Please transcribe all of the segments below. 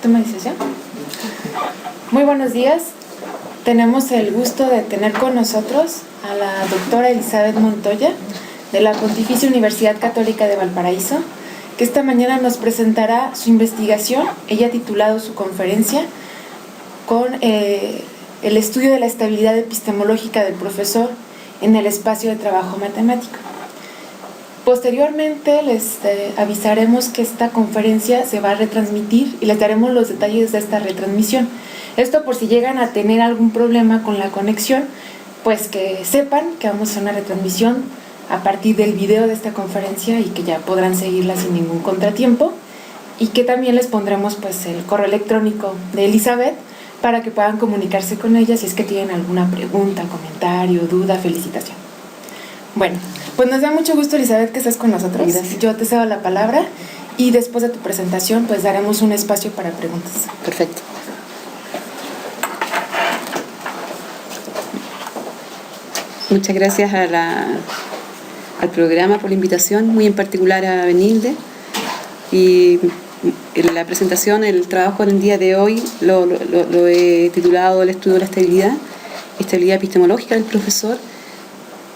Toma decisión. Muy buenos días. Tenemos el gusto de tener con nosotros a la doctora Elizabeth Montoya de la Pontificia Universidad Católica de Valparaíso, que esta mañana nos presentará su investigación. Ella ha titulado su conferencia con el estudio de la estabilidad epistemológica del profesor en el espacio de trabajo matemático. Posteriormente les avisaremos que esta conferencia se va a retransmitir y les daremos los detalles de esta retransmisión. Esto por si llegan a tener algún problema con la conexión, pues que sepan que vamos a hacer una retransmisión a partir del video de esta conferencia y que ya podrán seguirla sin ningún contratiempo, y que también les pondremos pues el correo electrónico de Elizabeth para que puedan comunicarse con ella si es que tienen alguna pregunta, comentario, duda, felicitación. Bueno, pues nos da mucho gusto, Elizabeth, que estés con nosotros. Gracias. Yo te cedo la palabra y después de tu presentación pues daremos un espacio para preguntas. Perfecto. Muchas gracias al programa por la invitación, muy en particular a Benilde. Y en la presentación, el trabajo del día de hoy lo he titulado El estudio de la estabilidad epistemológica del profesor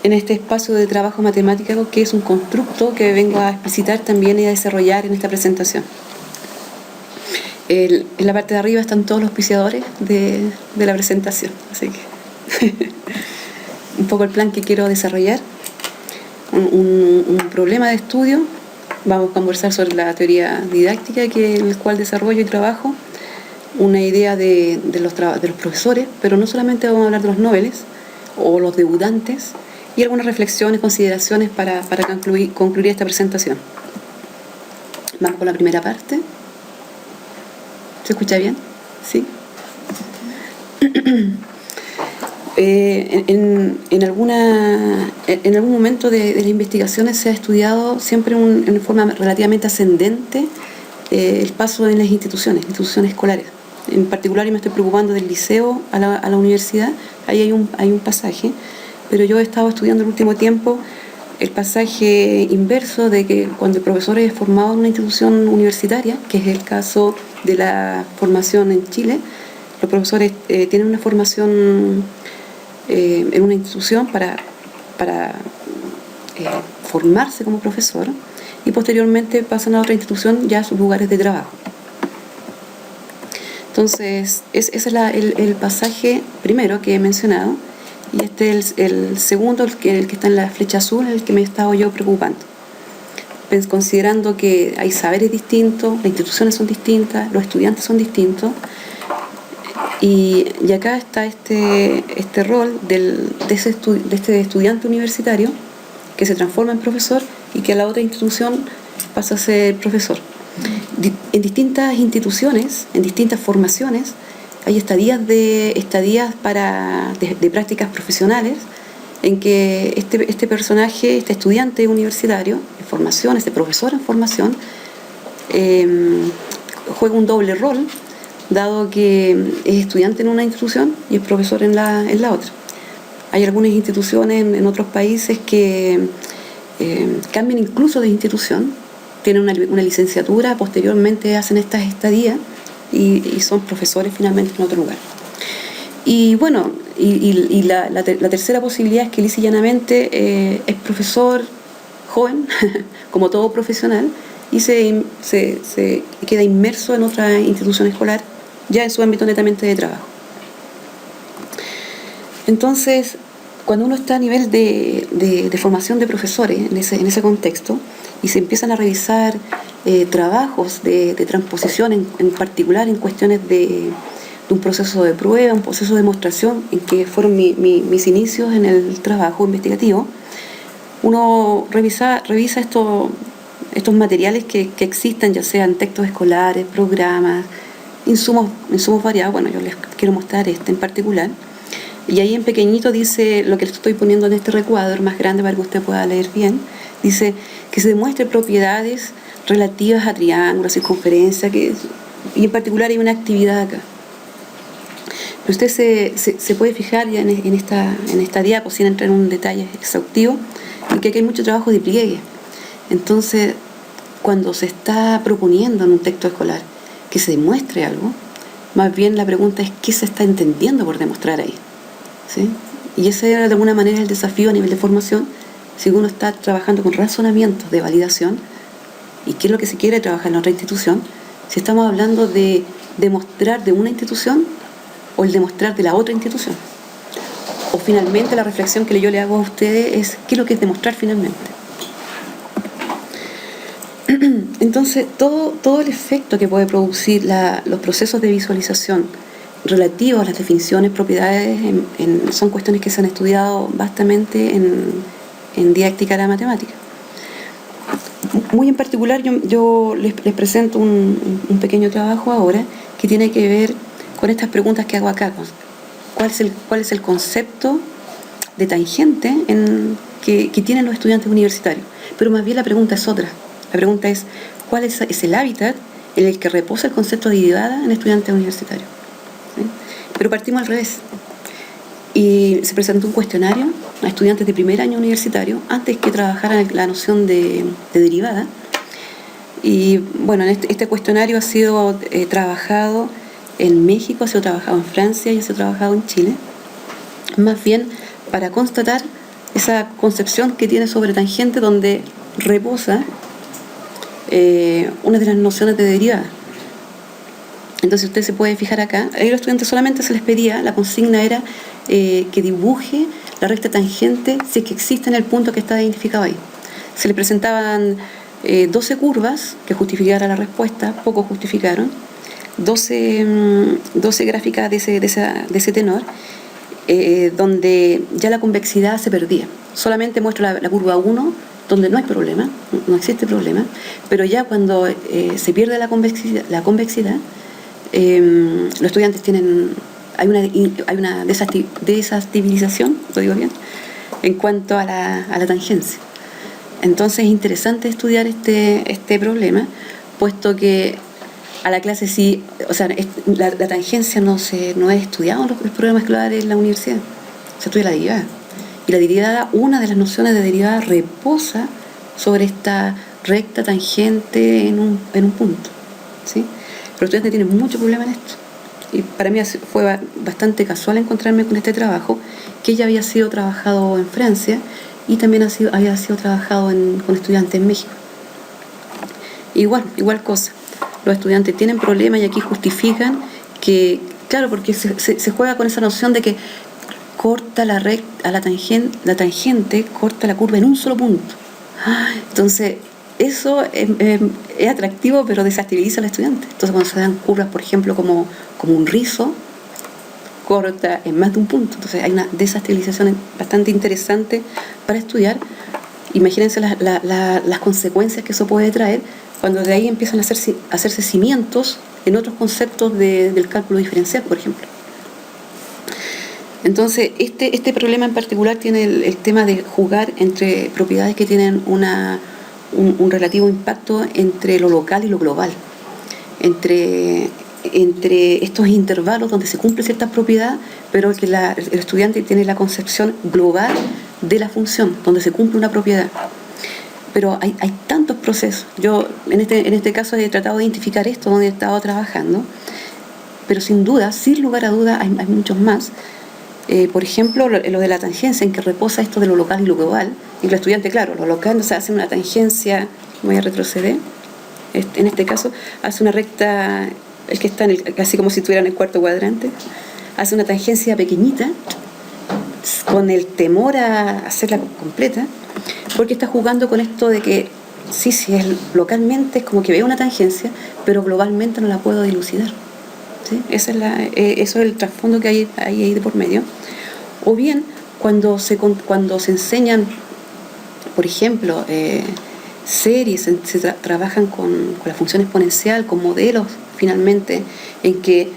en este espacio de trabajo matemático, que es un constructo que vengo a explicitar también y a desarrollar en esta presentación. En la parte de arriba están todos los auspiciadores de la presentación, así que un poco el plan que quiero desarrollar. Un problema de estudio. Vamos a conversar sobre la teoría didáctica en la cual desarrollo y trabajo, una idea de los profesores, pero no solamente vamos a hablar de los noveles o los debutantes, y algunas reflexiones, consideraciones para concluir esta presentación. Vamos con la primera parte. ¿Se escucha bien? ¿Sí? En algún momento de las investigaciones se ha estudiado siempre en forma relativamente ascendente el paso en las instituciones escolares. En particular, yo me estoy preocupando del liceo a la universidad. Ahí hay un pasaje, pero yo he estado estudiando el último tiempo el pasaje inverso de que cuando el profesor es formado en una institución universitaria, que es el caso de la formación en Chile, los profesores tienen una formación en una institución para formarse como profesor, y posteriormente pasan a otra institución ya a sus lugares de trabajo. Entonces, ese es el pasaje primero que he mencionado, y este es el segundo, el que está en la flecha azul, el que me he estado yo preocupando. Considerando que hay saberes distintos, las instituciones son distintas, los estudiantes son distintos, y acá está este rol de este estudiante universitario que se transforma en profesor y que a la otra institución pasa a ser profesor. En distintas instituciones, en distintas formaciones, hay estadías de prácticas profesionales en que este personaje, este estudiante universitario en formación, este profesor en formación, juega un doble rol, dado que es estudiante en una institución y es profesor en la otra. Hay algunas instituciones en otros países que cambian incluso de institución, tienen una licenciatura, posteriormente hacen estas estadías y son profesores finalmente en otro lugar. Y bueno, la tercera posibilidad es que lisa y llanamente es profesor joven, como todo profesional, y se queda inmerso en otra institución escolar, ya en su ámbito netamente de trabajo. Entonces, cuando uno está a nivel de formación de profesores en ese contexto, y se empiezan a revisar trabajos de transposición, en particular en cuestiones de un proceso de prueba, un proceso de demostración, en que fueron mis inicios en el trabajo investigativo, uno revisa estos materiales que existen, ya sean textos escolares, programas, insumos variados. Bueno, yo les quiero mostrar este en particular, y ahí en pequeñito dice lo que les estoy poniendo en este recuadro más grande para que usted pueda leer bien. Dice que se demuestre propiedades relativas a triángulos, circunferencia, y en particular hay una actividad acá. Pero usted se puede fijar ya en esta diapo, sin entrar en un detalle exhaustivo, en que aquí hay mucho trabajo de pliegue. Entonces, cuando se está proponiendo en un texto escolar que se demuestre algo, más bien la pregunta es qué se está entendiendo por demostrar ahí, ¿sí? Y ese era de alguna manera el desafío a nivel de formación, si uno está trabajando con razonamientos de validación y qué es lo que se quiere trabajar en otra institución, si estamos hablando de demostrar de una institución o el demostrar de la otra institución. O finalmente la reflexión que yo le hago a ustedes es qué es lo que es demostrar finalmente. Entonces, todo el efecto que puede producir los procesos de visualización relativos a las definiciones, propiedades, son cuestiones que se han estudiado vastamente en didáctica de la matemática. Muy en particular, yo les presento un pequeño trabajo ahora que tiene que ver con estas preguntas que hago acá. ¿Cuál es el concepto de tangente que tienen los estudiantes universitarios? Pero más bien la pregunta es otra. La pregunta es, ¿cuál es el hábitat en el que reposa el concepto de derivada en estudiantes universitarios? ¿Sí? Pero partimos al revés. Y se presentó un cuestionario a estudiantes de primer año universitario antes que trabajaran la noción de derivada. Y bueno, este cuestionario ha sido trabajado en México, ha sido trabajado en Francia y ha sido trabajado en Chile, más bien para constatar esa concepción que tiene sobre tangente donde reposa una de las nociones de derivada. Entonces usted se puede fijar acá, a los estudiantes solamente se les pedía, la consigna era que dibuje la recta tangente si es que existe en el punto que está identificado ahí. Se le presentaban 12 curvas que justificaran la respuesta, pocos justificaron, 12 gráficas de ese tenor, donde ya la convexidad se perdía. Solamente muestra la curva 1, donde no hay problema, no existe problema, pero ya cuando se pierde la convexidad, los estudiantes hay una desestabilización, ¿lo digo bien?, en cuanto a la tangencia. Entonces es interesante estudiar este problema, puesto que a la clase sí, o sea, la tangencia no es estudiado en los programas escolares en la universidad, se estudia la derivada. Y la derivada, una de las nociones de derivada reposa sobre esta recta tangente en un punto, ¿sí? Pero los estudiantes tienen mucho problema en esto. Y para mí fue bastante casual encontrarme con este trabajo, que ya había sido trabajado en Francia y también había sido trabajado con estudiantes en México. Igual cosa. Los estudiantes tienen problemas y aquí justifican que, claro, porque se juega con esa noción de que corta la tangente corta la curva en un solo punto. Entonces, eso es atractivo, pero desestabiliza al estudiante. Entonces, cuando se dan curvas, por ejemplo, como un rizo, corta en más de un punto. Entonces, hay una desestabilización bastante interesante para estudiar. Imagínense las consecuencias que eso puede traer cuando de ahí empiezan a hacerse cimientos en otros conceptos del cálculo diferencial, por ejemplo. Entonces, este problema en particular tiene el tema de jugar entre propiedades que tienen un relativo impacto entre lo local y lo global, entre estos intervalos donde se cumple cierta propiedad, pero que el estudiante tiene la concepción global de la función, donde se cumple una propiedad. Pero hay tantos procesos. Yo en este caso he tratado de identificar esto donde he estado trabajando, pero sin duda, sin lugar a duda, hay muchos más. Por ejemplo, lo de la tangencia, en que reposa esto de lo local y lo global. Y el estudiante, claro, lo local, o sea, hace una tangencia, voy a retroceder, en este caso, hace una recta, el que está casi como si estuviera en el cuarto cuadrante, hace una tangencia pequeñita, con el temor a hacerla completa, porque está jugando con esto de que, sí, es localmente es como que veo una tangencia, pero globalmente no la puedo dilucidar. ¿Sí? Eso es el trasfondo que hay ahí de por medio. O bien, cuando se enseñan, por ejemplo, series, se trabajan con la función exponencial, con modelos, finalmente, en que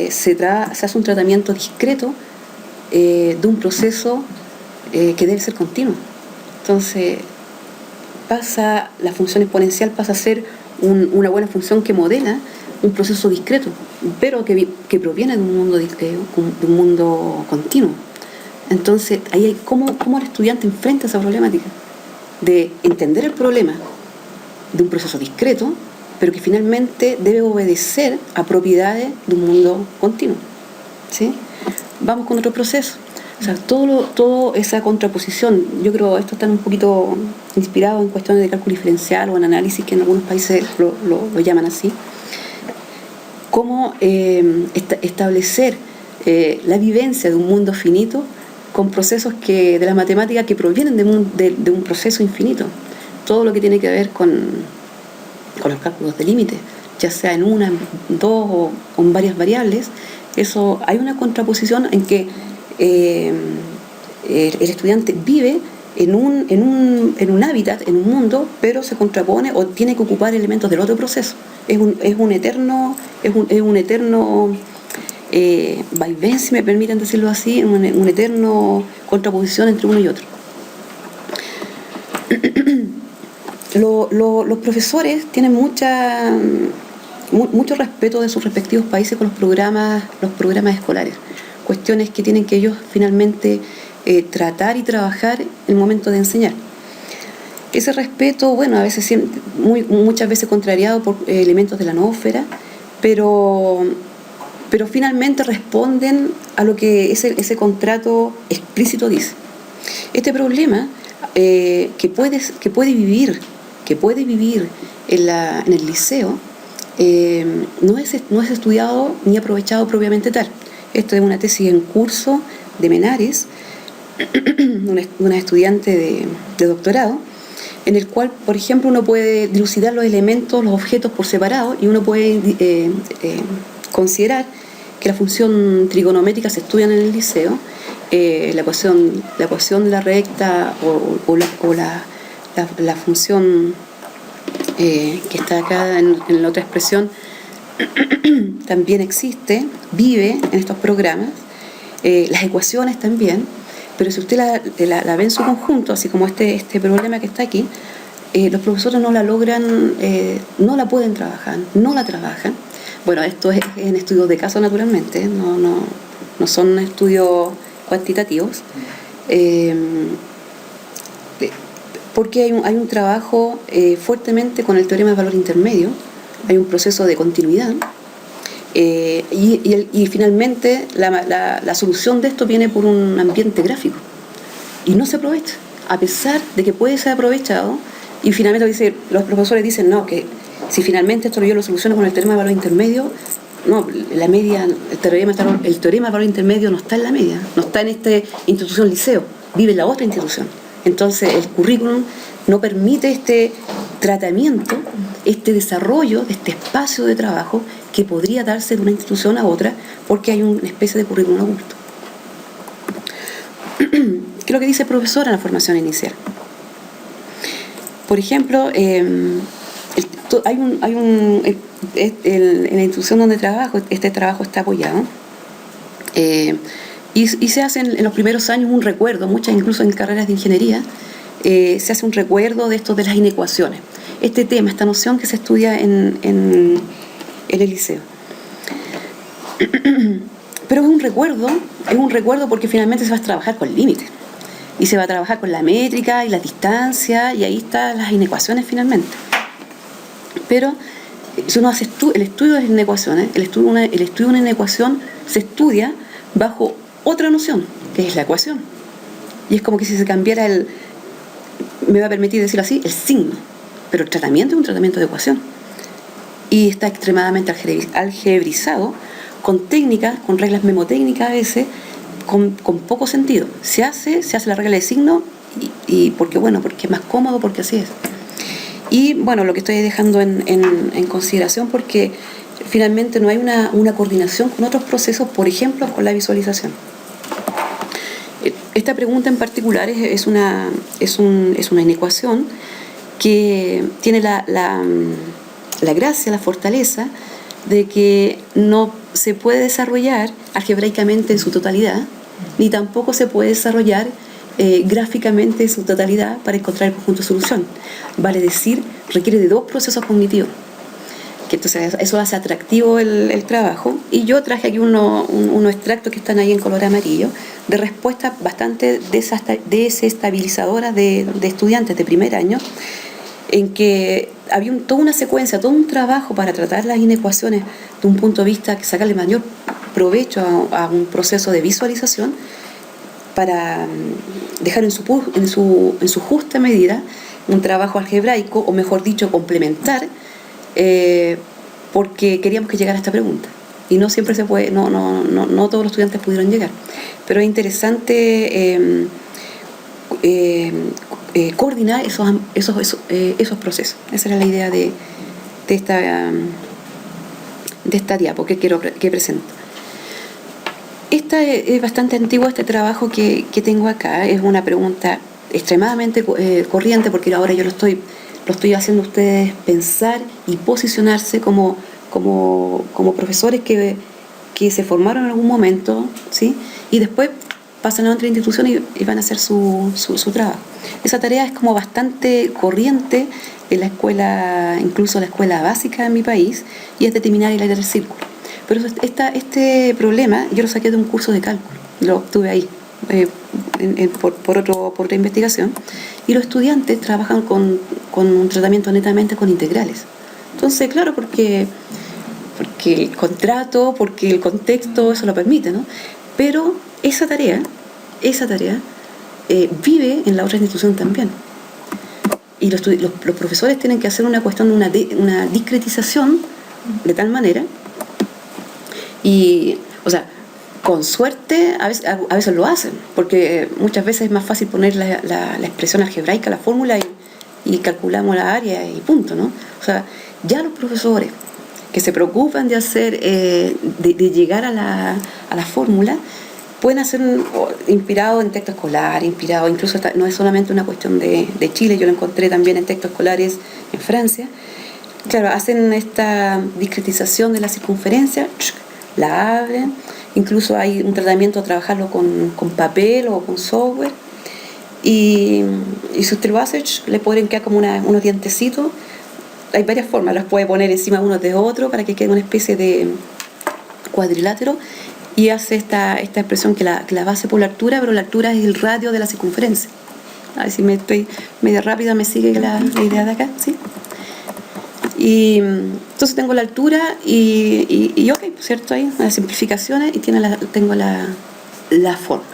se hace un tratamiento discreto de un proceso que debe ser continuo. Entonces, la función exponencial pasa a ser una buena función que modela un proceso discreto, pero que proviene de un mundo continuo. Entonces, ahí hay cómo el estudiante enfrenta esa problemática de entender el problema de un proceso discreto pero que finalmente debe obedecer a propiedades de un mundo continuo. ¿Sí? Vamos con otro proceso. O sea, todo esa contraposición, yo creo esto está un poquito inspirado en cuestiones de cálculo diferencial o en análisis, que en algunos países lo llaman así. Cómo establecer la vivencia de un mundo finito con procesos de la matemática que provienen de un proceso infinito. Todo lo que tiene que ver con los cálculos de límite, ya sea en una, en dos o en varias variables, eso hay una contraposición en que el estudiante vive en un hábitat, en un mundo, pero se contrapone o tiene que ocupar elementos del otro proceso. Es un eterno vaivén, si me permiten decirlo así, un eterno contraposición entre uno y otro. Los profesores tienen mucho respeto de sus respectivos países con los programas escolares, cuestiones que tienen que ellos finalmente tratar y trabajar en el momento de enseñar. Ese respeto, bueno, a veces muchas veces contrariado por elementos de la noósfera, pero finalmente responden a lo que ese contrato explícito dice. Este problema que puede vivir en el liceo no es estudiado ni aprovechado propiamente tal. Esto es una tesis en curso de Menares, una estudiante de doctorado, en el cual, por ejemplo, uno puede dilucidar los elementos, los objetos por separado, y uno puede considerar que la función trigonométrica se estudia en el liceo, la ecuación de la recta o la función que está acá en la otra expresión también existe, vive en estos programas, las ecuaciones también, pero si usted la ve en su conjunto, así como este problema que está aquí, los profesores no la logran, no la pueden trabajar, no la trabajan. Bueno, esto es en estudios de caso, naturalmente, no son estudios cuantitativos, porque hay un trabajo fuertemente con el teorema de valor intermedio, hay un proceso de continuidad, y finalmente la solución de esto viene por un ambiente gráfico, y no se aprovecha, a pesar de que puede ser aprovechado, y finalmente los profesores dicen, no, que si finalmente esto yo lo soluciono con el teorema de valor intermedio, no, la media, el teorema de valor intermedio no está en la media, no está en esta institución liceo, vive en la otra institución. Entonces el currículum no permite este tratamiento, este desarrollo de este espacio de trabajo que podría darse de una institución a otra, porque hay una especie de currículum oculto. ¿Qué es lo que dice el profesor en la formación inicial? Por ejemplo, en la institución donde trabajo, este trabajo está apoyado, y se hace en los primeros años un recuerdo, muchas incluso en carreras de ingeniería, se hace un recuerdo de esto de las inecuaciones. Este tema, esta noción que se estudia en el liceo. Pero es un recuerdo porque finalmente se va a trabajar con límites. Y se va a trabajar con la métrica y la distancia, y ahí están las inecuaciones finalmente. Pero si uno hace el estudio de las inecuaciones, el estudio de una inecuación se estudia bajo otra noción, que es la ecuación. Y es como que si se cambiara me va a permitir decirlo así, el signo. Pero el tratamiento es un tratamiento de ecuación. Y está extremadamente algebrizado, con técnicas, con reglas memotécnicas a veces, con poco sentido. Se hace la regla de signo y porque es más cómodo, porque así es. Y bueno, lo que estoy dejando en consideración, porque finalmente no hay una coordinación con otros procesos, por ejemplo, con la visualización. Esta pregunta en particular es una inecuación que tiene la gracia, la fortaleza de que no se puede desarrollar algebraicamente en su totalidad, ni tampoco se puede desarrollar gráficamente en su totalidad para encontrar el conjunto de solución. Vale decir, requiere de dos procesos cognitivos, que entonces eso hace atractivo el trabajo. Y yo traje aquí unos extractos que están ahí en color amarillo, de respuestas bastante desestabilizadoras de estudiantes de primer año, en que había toda una secuencia, todo un trabajo para tratar las inecuaciones de un punto de vista que sacarle mayor provecho a un proceso de visualización, para dejar en su justa medida un trabajo algebraico, o mejor dicho, complementar, porque queríamos que llegara a esta pregunta. Y no siempre se puede, no todos los estudiantes pudieron llegar. Pero es interesante coordinar esos procesos. Esa era la idea de esta diapo que presento. Esta es bastante antiguo, este trabajo que tengo acá. Es una pregunta extremadamente corriente, porque ahora yo lo estoy haciendo a ustedes pensar y posicionarse como profesores que se formaron en algún momento, ¿sí? Y después pasan a otra institución y van a hacer su trabajo. Esa tarea es como bastante corriente en la escuela, incluso la escuela básica en mi país, y es determinar el área del círculo. Pero este problema yo lo saqué de un curso de cálculo, lo obtuve ahí, por otra investigación, y los estudiantes trabajan con un tratamiento netamente con integrales. Entonces, claro, porque el contrato, porque el contexto eso lo permite, ¿no? Pero esa tarea vive en la otra institución también. Y los profesores tienen que hacer una cuestión de una discretización de tal manera, y, o sea, con suerte a veces lo hacen, porque muchas veces es más fácil poner la expresión algebraica, la fórmula, y calculamos la área y punto, ¿no? O sea, ya los profesores que se preocupan de hacer, de llegar a la fórmula, pueden hacer inspirado en texto escolar, incluso no es solamente una cuestión de Chile, yo lo encontré también en textos escolares en Francia. Claro, hacen esta discretización de la circunferencia, la abren, incluso hay un tratamiento de trabajarlo con papel o con software, y si usted lo hace, le pueden quedar como unos dientecitos. Hay varias formas, las puede poner encima uno de otro para que quede una especie de cuadrilátero, y hace esta expresión que la base por la altura, pero la altura es el radio de la circunferencia. A ver si me estoy medio rápida, me sigue la idea de acá, ¿sí? Y entonces tengo la altura y ok, ¿cierto? Ahí las simplificaciones, y tengo la fórmula.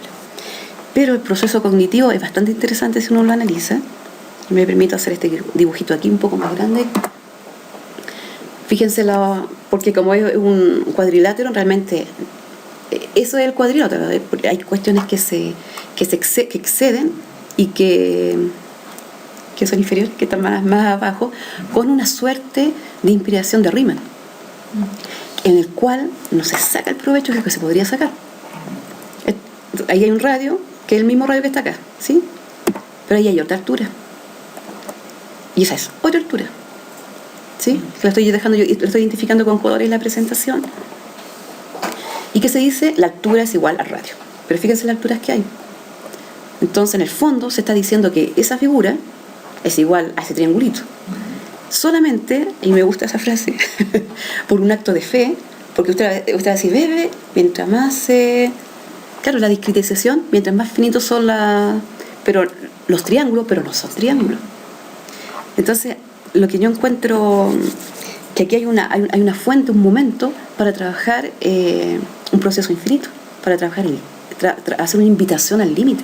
Pero el proceso cognitivo es bastante interesante si uno lo analiza. Me permito hacer este dibujito aquí un poco más grande. Fíjense, porque como es un cuadrilátero, realmente eso es el cuadrilátero, porque hay cuestiones que exceden y que son inferiores, que están más abajo, con una suerte de inspiración de Riemann, en el cual no se saca el provecho que se podría sacar. Ahí hay un radio, que es el mismo radio que está acá, ¿sí? Pero ahí hay otra altura. Y esa es otra altura, ¿sí? Lo estoy identificando con colores en la presentación. ¿Y qué se dice? La altura es igual al radio. Pero fíjense las alturas que hay. Entonces, en el fondo, se está diciendo que esa figura es igual a ese triangulito. Solamente, y me gusta esa frase, por un acto de fe, porque usted va a decir, bebe, mientras más... claro, la discretización, mientras más finitos son los triángulos, pero no son triángulos. Entonces, lo que yo encuentro, que aquí hay una fuente, un momento para trabajar un proceso infinito, para trabajar hacer una invitación al límite.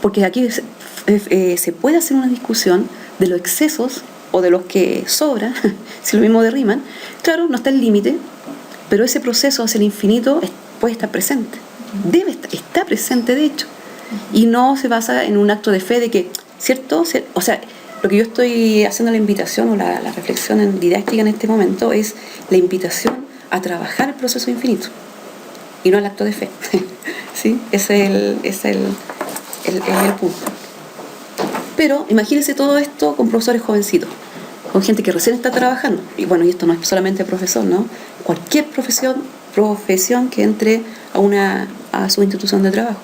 Porque aquí se puede hacer una discusión de los excesos o de los que sobran, si lo mismo de Riemann. Claro, no está el límite, pero ese proceso hacia el infinito puede estar presente. Está presente, de hecho. Y no se basa en un acto de fe de que, ¿cierto? O sea, lo que yo estoy haciendo la invitación o la reflexión didáctica en este momento es la invitación a trabajar el proceso infinito y no el acto de fe. ¿Sí? Ese es el punto. Pero imagínense todo esto con profesores jovencitos, con gente que recién está trabajando. Y bueno, y esto no es solamente profesor, ¿no? Cualquier profesión que entre a su institución de trabajo.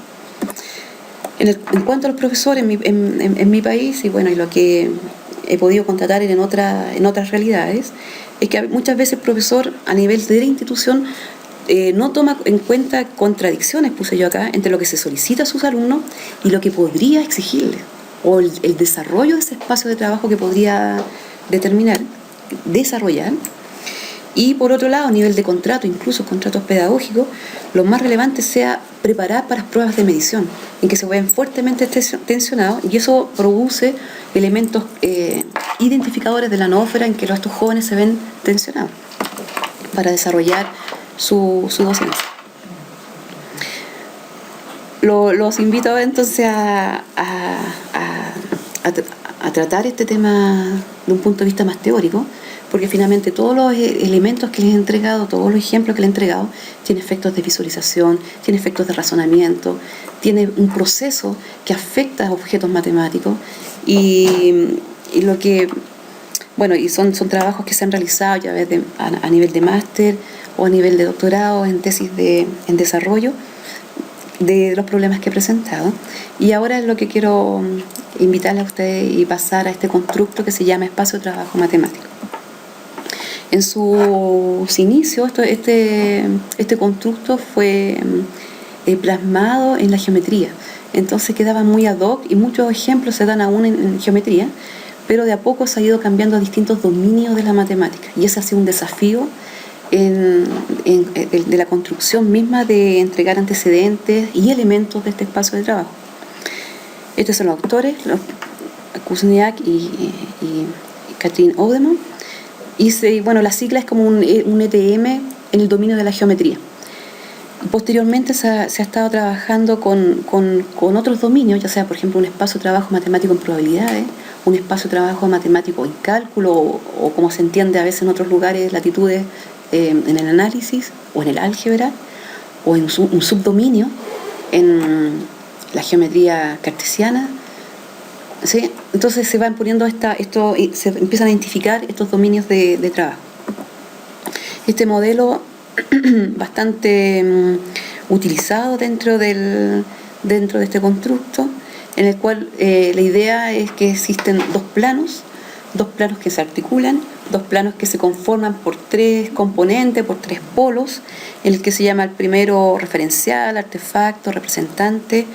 En cuanto a los profesores en mi país, y bueno, y lo que he podido constatar en otras realidades, es que muchas veces el profesor a nivel de la institución no toma en cuenta contradicciones, puse yo acá, entre lo que se solicita a sus alumnos y lo que podría exigirle. o el desarrollo de ese espacio de trabajo que podría desarrollar. Y por otro lado, a nivel de contrato, incluso contratos pedagógicos, lo más relevante sea preparar para las pruebas de medición, en que se ven fuertemente tensionados, y eso produce elementos identificadores de la noósfera en que estos jóvenes se ven tensionados para desarrollar su docencia. Los invito entonces a tratar este tema de un punto de vista más teórico, porque finalmente todos los elementos que les he entregado, todos los ejemplos que les he entregado, tienen efectos de visualización, tienen efectos de razonamiento, tiene un proceso que afecta a objetos matemáticos, y lo que, bueno, y son trabajos que se han realizado ya a nivel de máster o a nivel de doctorado en tesis en desarrollo de los problemas que he presentado. Y ahora es lo que quiero invitarle a ustedes y pasar a este constructo que se llama espacio de trabajo matemático. En sus inicios, este constructo fue plasmado en la geometría, entonces quedaba muy ad hoc y muchos ejemplos se dan aún en geometría, pero de a poco se ha ido cambiando a distintos dominios de la matemática, y ese ha sido un desafío de la construcción misma, de entregar antecedentes y elementos de este espacio de trabajo. Estos son los autores, Kuzniak y Katrin Oudeman. Y bueno, la sigla es como un ETM en el dominio de la geometría. Posteriormente se ha estado trabajando con otros dominios, ya sea, por ejemplo, un espacio de trabajo matemático en probabilidades, un espacio de trabajo matemático en cálculo, o como se entiende a veces en otros lugares, latitudes, en el análisis o en el álgebra, o en un subdominio en la geometría cartesiana. ¿Sí? Entonces se van poniendo se empiezan a identificar estos dominios de trabajo. Este modelo bastante utilizado dentro de este constructo, en el cual la idea es que existen dos planos que se articulan, dos planos que se conforman por tres componentes, por tres polos, en el que se llama el primero referencial, artefacto, representante,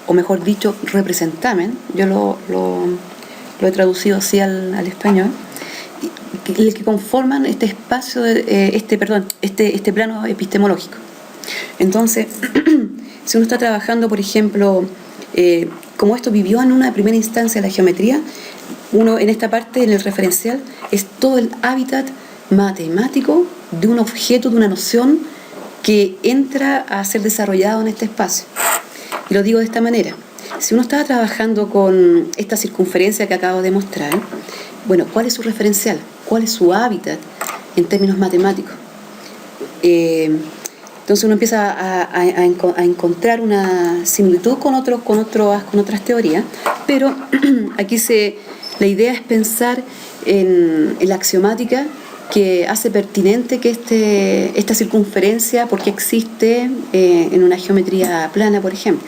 o mejor dicho, representamen. Yo lo he traducido así al español, el que conforman este espacio, este plano epistemológico. Entonces, si uno está trabajando, por ejemplo, como esto vivió en una primera instancia la geometría, uno en esta parte, en el referencial, es todo el hábitat matemático de un objeto, de una noción que entra a ser desarrollado en este espacio. Y lo digo de esta manera: si uno estaba trabajando con esta circunferencia que acabo de mostrar, bueno, ¿cuál es su referencial? ¿Cuál es su hábitat en términos matemáticos? Entonces uno empieza a encontrar una similitud con otras teorías, pero aquí la idea es pensar en la axiomática que hace pertinente que esta circunferencia, porque existe en una geometría plana, por ejemplo.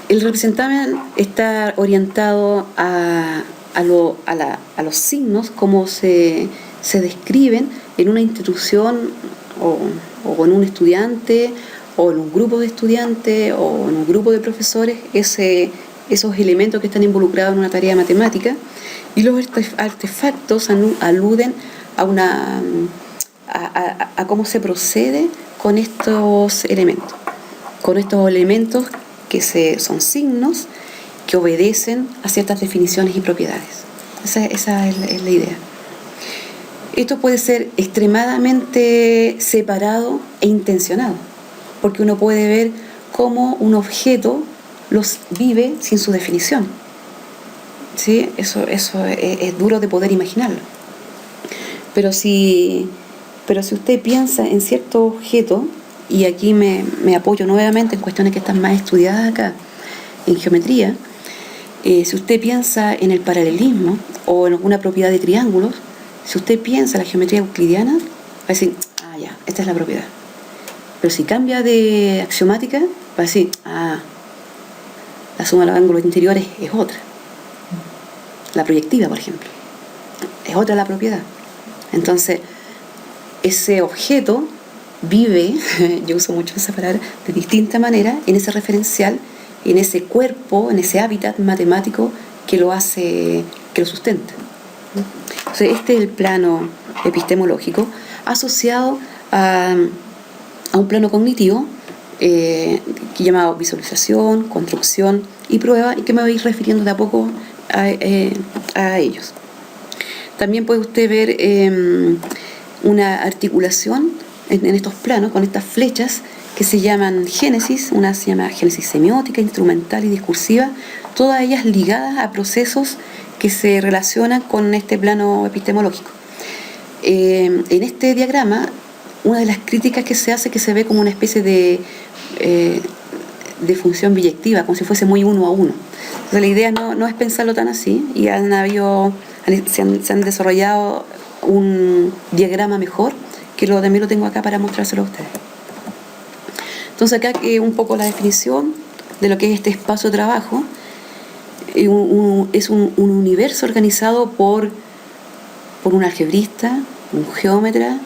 El representamen está orientado a los signos, como se describen en una institución o en un estudiante, o en un grupo de estudiantes, o en un grupo de profesores, esos elementos que están involucrados en una tarea matemática. Y los artefactos aluden a cómo se procede con estos elementos. Que son signos que obedecen a ciertas definiciones y propiedades. Esa es la idea. Esto puede ser extremadamente separado e intencionado, porque uno puede ver cómo un objeto los vive sin su definición. ¿Sí? Eso es duro de poder imaginarlo. Pero si usted piensa en cierto objeto, y aquí me apoyo nuevamente en cuestiones que están más estudiadas acá, en geometría, si usted piensa en el paralelismo o en alguna propiedad de triángulos, si usted piensa en la geometría euclidiana, va a decir, ya, esta es la propiedad. Pero si cambia de axiomática, va a decir, la suma de los ángulos interiores es otra. La proyectiva, por ejemplo, es otra la propiedad. Entonces, ese objeto vive, yo uso mucho esa palabra, de distinta manera en ese referencial en ese cuerpo, en ese hábitat matemático que lo hace, que lo sustenta. Entonces, este es el plano epistemológico asociado a un plano cognitivo que llamado visualización, construcción y prueba, y que me voy a ir refiriendo de a poco a ellos. También puede usted ver una articulación en estos planos con estas flechas que se llaman génesis. Una se llama génesis semiótica, instrumental y discursiva, todas ellas ligadas a procesos que se relacionan con este plano epistemológico. En este diagrama, una de las críticas que se hace, que se ve como una especie de función biyectiva, como si fuese muy uno a uno. Entonces la idea no es pensarlo tan así, y se han desarrollado un diagrama mejor, que también lo tengo acá para mostrárselo a ustedes. Entonces acá un poco la definición de lo que es este espacio de trabajo. Es un universo organizado por un algebrista, un geómetra,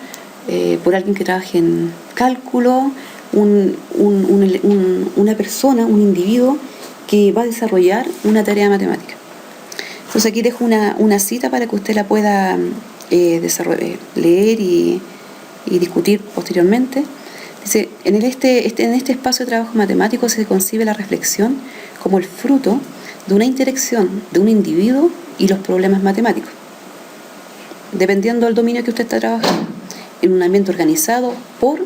por alguien que trabaje en cálculo, una persona, un individuo que va a desarrollar una tarea matemática. Entonces aquí dejo una cita para que usted la pueda leer y discutir posteriormente. Dice: en este espacio de trabajo matemático se concibe la reflexión como el fruto de una interacción de un individuo y los problemas matemáticos, dependiendo del dominio que usted está trabajando, en un ambiente organizado por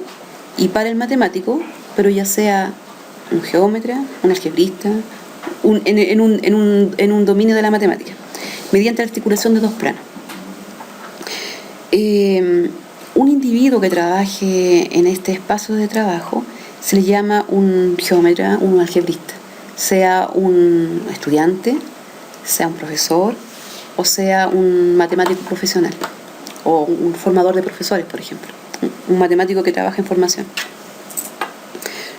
y para el matemático, pero ya sea un geómetra, un algebrista, en un dominio de la matemática, mediante la articulación de dos planos. Un individuo que trabaje en este espacio de trabajo se le llama un geómetra, un algebrista, sea un estudiante, sea un profesor, o sea un matemático profesional, o un formador de profesores, por ejemplo, un matemático que trabaja en formación.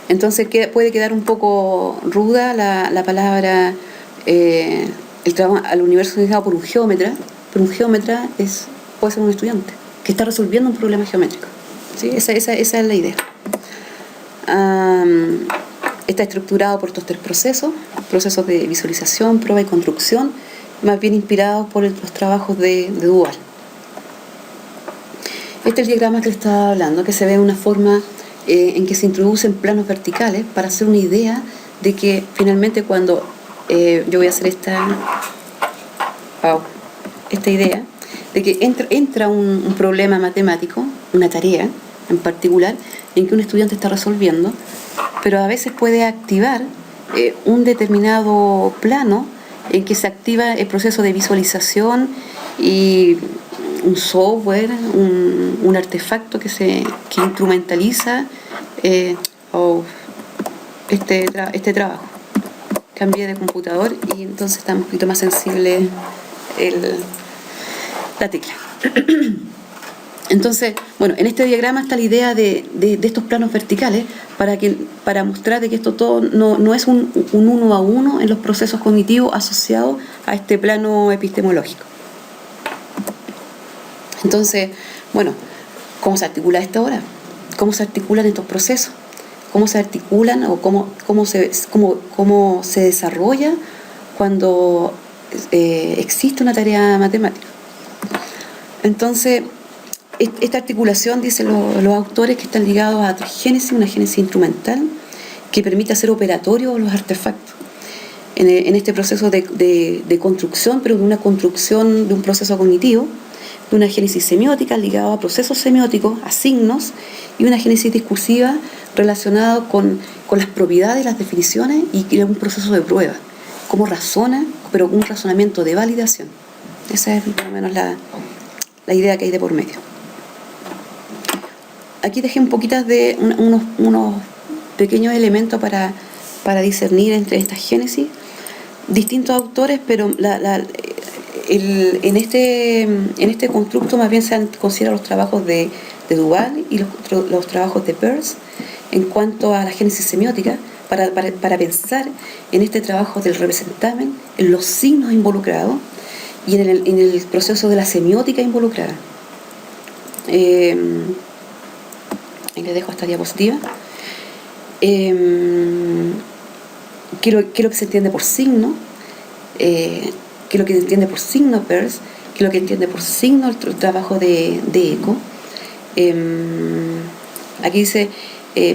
Entonces puede quedar un poco ruda la palabra el trabajo al universo organizado por un geómetra, pero un geómetra puede ser un estudiante que está resolviendo un problema geométrico, ¿sí? Esa es la idea. Está estructurado por estos tres procesos de visualización, prueba y construcción, más bien inspirados por los trabajos de Duval. Este es el diagrama que le estaba hablando, que se ve de una forma en que se introducen planos verticales para hacer una idea de que finalmente cuando yo voy a hacer esta idea de que entra un problema matemático, una tarea en particular, en que un estudiante está resolviendo, pero a veces puede activar un determinado plano en que se activa el proceso de visualización y un software, un artefacto que instrumentaliza este trabajo. Cambié de computador y entonces está un poquito más sensible la tecla. Entonces, bueno, en este diagrama está la idea de estos planos verticales para mostrar de que esto todo no es un uno a uno en los procesos cognitivos asociados a este plano epistemológico. Entonces, bueno, ¿cómo se articula esto ahora? ¿Cómo se articulan estos procesos? ¿Cómo se articulan o cómo se desarrolla cuando existe una tarea matemática? Entonces, esta articulación, dicen los autores, que están ligados a génesis, una génesis instrumental que permite hacer operatorios los artefactos en este proceso de construcción, pero de una construcción de un proceso cognitivo, de una génesis semiótica ligada a procesos semióticos, a signos, y una génesis discursiva relacionada con las propiedades, las definiciones y un proceso de prueba, cómo razona, pero un razonamiento de validación. Esa es más o menos la idea que hay de por medio. Aquí dejé un poquito de unos pequeños elementos para discernir entre estas génesis, distintos autores, pero en este constructo más bien se han considerado los trabajos de Duval y los trabajos de Peirce en cuanto a la génesis semiótica, para pensar en este trabajo del representamen, en los signos involucrados y en el proceso de la semiótica involucrada. Le dejo esta diapositiva. qué es lo que se entiende por signo, qué es lo que se entiende por signo Peirce, qué es lo que entiende por signo el trabajo de Eco. Aquí dice,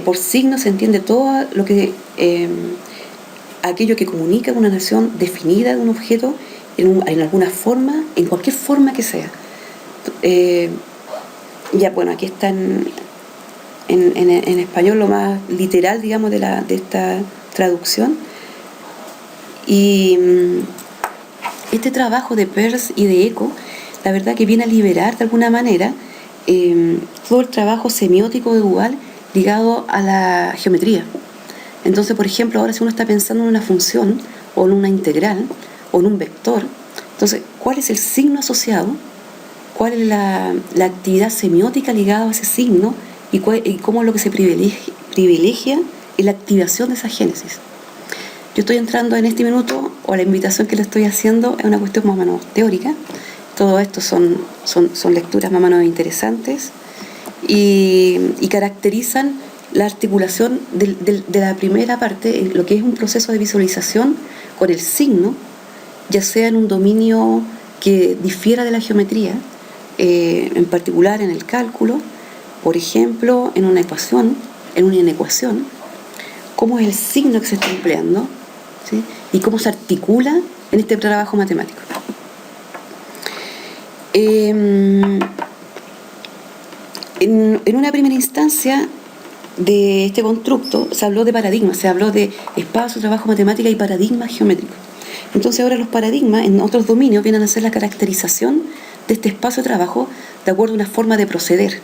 por signo se entiende todo lo que aquello que comunica una nación definida de un objeto en alguna forma, en cualquier forma que sea. Ya, bueno, aquí está en español lo más literal, digamos, de esta traducción. Y este trabajo de Peirce y de Eco, la verdad que viene a liberar de alguna manera todo el trabajo semiótico de Duval ligado a la geometría. Entonces, por ejemplo, ahora si uno está pensando en una función o en una integral o en un vector, entonces, ¿cuál es el signo asociado? ¿Cuál es la actividad semiótica ligada a ese signo? Y cómo es lo que se privilegia en la activación de esa génesis. Yo estoy entrando en este minuto, o la invitación que le estoy haciendo es una cuestión más o menos teórica. Todo esto son lecturas más o menos interesantes y caracterizan la articulación de la primera parte, lo que es un proceso de visualización con el signo, ya sea en un dominio que difiera de la geometría, en particular en el cálculo, por ejemplo, en una ecuación, cómo es el signo que se está empleando, ¿sí? Y cómo se articula en este trabajo matemático. En una primera instancia de este constructo se habló de paradigmas, se habló de espacio, trabajo, matemática y paradigmas geométricos. Entonces ahora los paradigmas en otros dominios vienen a ser la caracterización de este espacio de trabajo de acuerdo a una forma de proceder.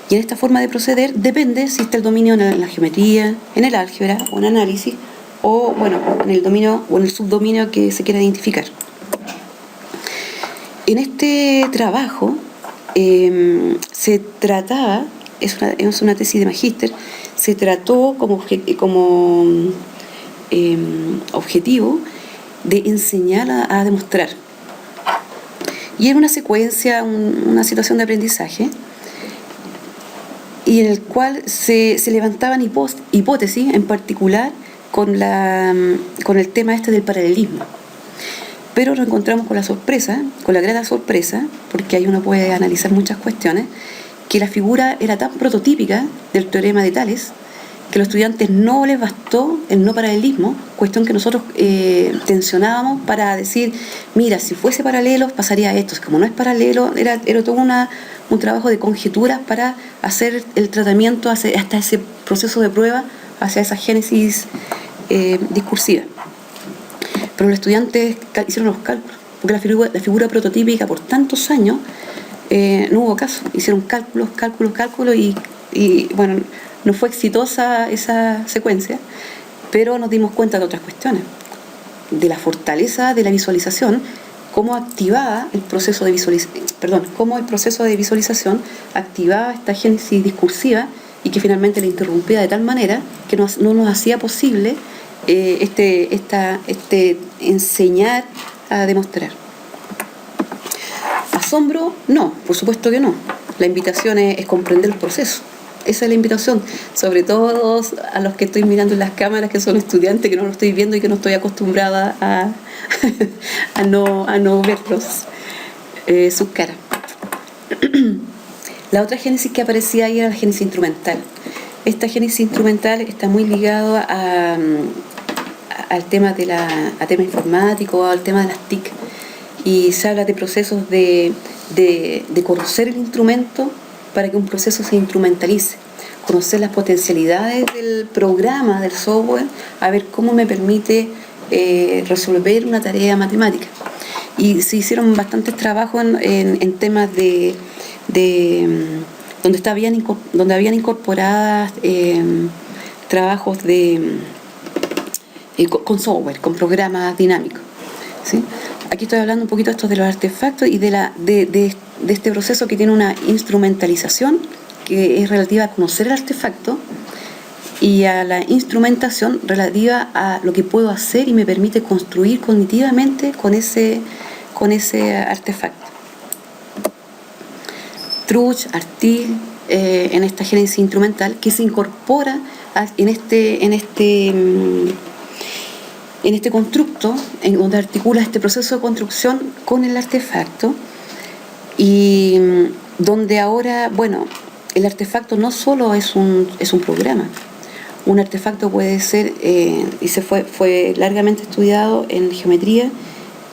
Y en esta forma de proceder depende si está el dominio en la geometría, en el álgebra o en análisis, o bueno, en el dominio o en el subdominio que se quiera identificar. En este trabajo se trataba, es una tesis de magíster, se trató como objetivo de enseñar a demostrar. Y era una secuencia, una situación de aprendizaje, y en el cual se levantaban hipótesis, en particular con el tema del paralelismo. Pero nos encontramos con la grata sorpresa, porque ahí uno puede analizar muchas cuestiones, que la figura era tan prototípica del teorema de Tales que a los estudiantes no les bastó el no paralelismo, cuestión que nosotros tensionábamos para decir, mira, si fuese paralelo pasaría esto. Como no es paralelo, era todo un trabajo de conjeturas para hacer el tratamiento hasta ese proceso de prueba hacia esa génesis discursiva. Pero los estudiantes hicieron los cálculos, porque la figura prototípica por tantos años no hubo caso. Hicieron cálculos y bueno, no fue exitosa esa secuencia, pero nos dimos cuenta de otras cuestiones, de la fortaleza de la visualización, cómo activaba el proceso de visualización activaba esta génesis discursiva y que finalmente la interrumpía de tal manera que no nos hacía posible enseñar a demostrar. ¿Asombro? No, por supuesto que no. La invitación es comprender el proceso. Esa es la invitación, sobre todo a los que estoy mirando en las cámaras, que son estudiantes, que no lo estoy viendo y que no estoy acostumbrada a no verlos, sus caras. La otra génesis que aparecía ahí era la génesis instrumental. Esta génesis instrumental está muy ligado al tema tema informático, al tema de las TIC, y se habla de procesos de conocer el instrumento para que un proceso se instrumentalice, conocer las potencialidades del programa, del software, a ver cómo me permite resolver una tarea matemática. Y se hicieron bastantes trabajos en temas donde habían incorporadas trabajos con software, con programas dinámicos, ¿sí? Aquí estoy hablando un poquito de los artefactos y de este proceso que tiene una instrumentalización que es relativa a conocer el artefacto y a la instrumentación relativa a lo que puedo hacer y me permite construir cognitivamente con ese artefacto. Truch, Artill, en esta génesis instrumental que se incorpora en en este constructo, en donde articula este proceso de construcción con el artefacto, y donde ahora, bueno, el artefacto no solo es un programa. Un artefacto puede ser, y fue largamente estudiado en geometría,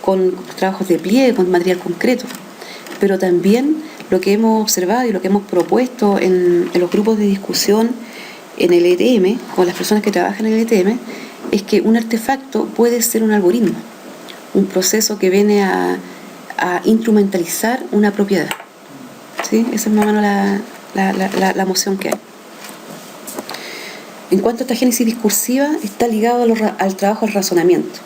con trabajos de pliegue, con material concreto, pero también lo que hemos observado y lo que hemos propuesto en los grupos de discusión en el ETM, con las personas que trabajan en el ETM, es que un artefacto puede ser un algoritmo, un proceso que viene a instrumentalizar una propiedad. ¿Sí? Esa es más o menos la moción que hay. En cuanto a esta génesis discursiva, está ligado al trabajo del razonamiento,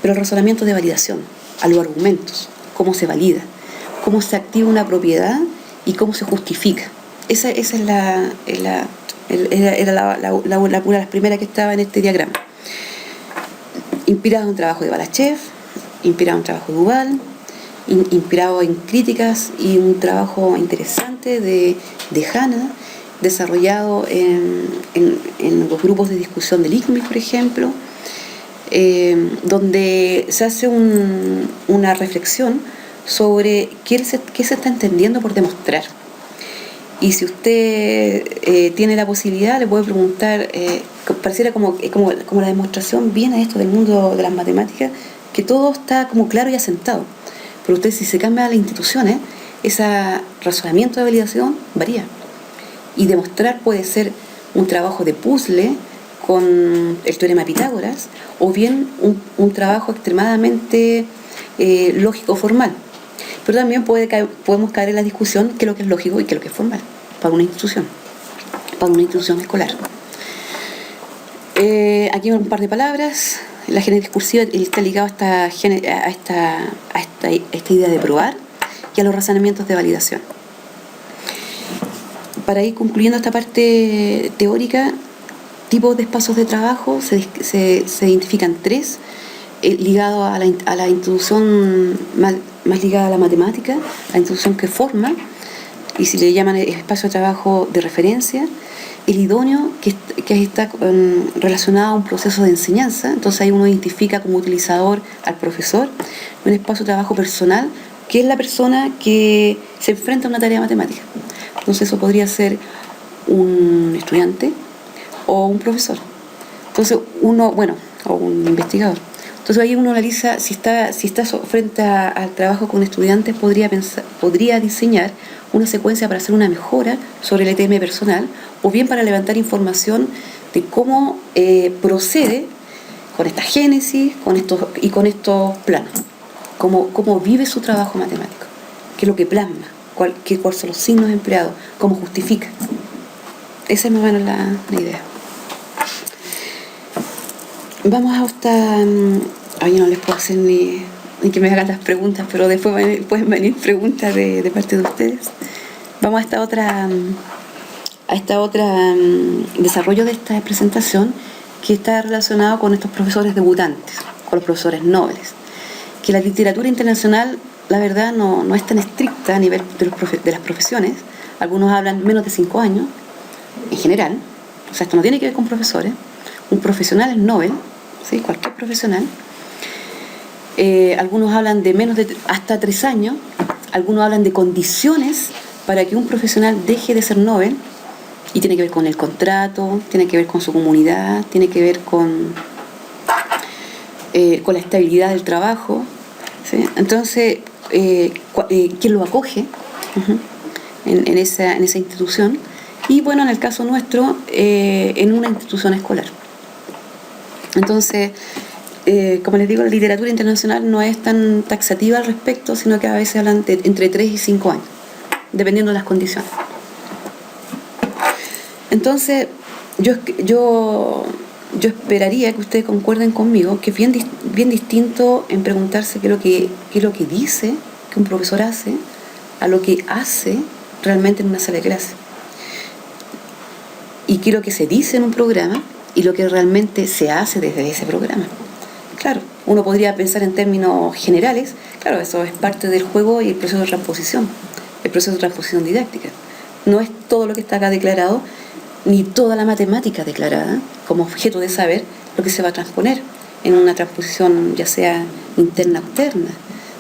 pero el razonamiento de validación, a los argumentos, cómo se valida, cómo se activa una propiedad y cómo se justifica. Esa es una de las primeras que estaba en este diagrama. Inspirado en un trabajo de Balachev, inspirado en un trabajo de Duval, inspirado en críticas y un trabajo interesante de Hanna, desarrollado en los grupos de discusión del ICMI, por ejemplo, donde se hace una reflexión sobre qué se está entendiendo por demostrar. Y si usted tiene la posibilidad, le puede preguntar, pareciera como la demostración viene esto del mundo de las matemáticas, que todo está como claro y asentado. Pero usted, si se cambia a las instituciones, ese razonamiento de validación varía. Y demostrar puede ser un trabajo de puzzle con el teorema de Pitágoras, o bien un trabajo extremadamente lógico formal. Pero también podemos caer en la discusión qué es lo que es lógico y qué es lo que es formal para una institución escolar. Aquí un par de palabras. La génesis discursiva está ligada a esta idea de probar y a los razonamientos de validación. Para ir concluyendo esta parte teórica, tipos de espacios de trabajo, se identifican tres, ligados a la institución más ligada a la matemática, la institución que forma, y si le llaman espacio de trabajo de referencia, el idóneo, que está relacionado a un proceso de enseñanza, entonces ahí uno identifica como utilizador al profesor, un espacio de trabajo personal, que es la persona que se enfrenta a una tarea matemática. Entonces eso podría ser un estudiante o un profesor. Entonces o un investigador. Entonces ahí uno analiza si está frente al trabajo con estudiantes, podría diseñar una secuencia para hacer una mejora sobre el ETM personal, o bien para levantar información de cómo procede con esta génesis, con estos planos, cómo vive su trabajo matemático, qué es lo que plasma, cuáles son los signos empleados, cómo justifica. Esa es más o menos la idea. Vamos a esta... Yo no les puedo hacer ni que me hagan las preguntas, pero después pueden venir preguntas de parte de ustedes. Vamos a esta otra desarrollo de esta presentación, que está relacionado con estos profesores debutantes, con los profesores nobles. Que la literatura internacional, la verdad, no es tan estricta a nivel de las profesiones. Algunos hablan menos de 5 años, en general. O sea, esto no tiene que ver con profesores. Un profesional es Nobel, ¿sí? Cualquier profesional. Algunos hablan de hasta 3 años. Algunos hablan de condiciones para que un profesional deje de ser Nobel, y tiene que ver con el contrato, tiene que ver con su comunidad, tiene que ver con la estabilidad del trabajo, ¿sí? Entonces, ¿quién lo acoge en esa institución? Y bueno, en el caso nuestro, en una institución escolar. Entonces, como les digo, la literatura internacional no es tan taxativa al respecto, sino que a veces hablan entre 3 y 5 años, dependiendo de las condiciones. Entonces, yo esperaría que ustedes concuerden conmigo que es bien distinto en preguntarse qué es lo que dice que un profesor hace a lo que hace realmente en una sala de clase. Y qué es lo que se dice en un programa y lo que realmente se hace desde ese programa. Claro, uno podría pensar en términos generales, claro, eso es parte del juego y el proceso de transposición didáctica. No es todo lo que está acá declarado, ni toda la matemática declarada como objeto de saber lo que se va a transponer. en una transposición ya sea interna o externa,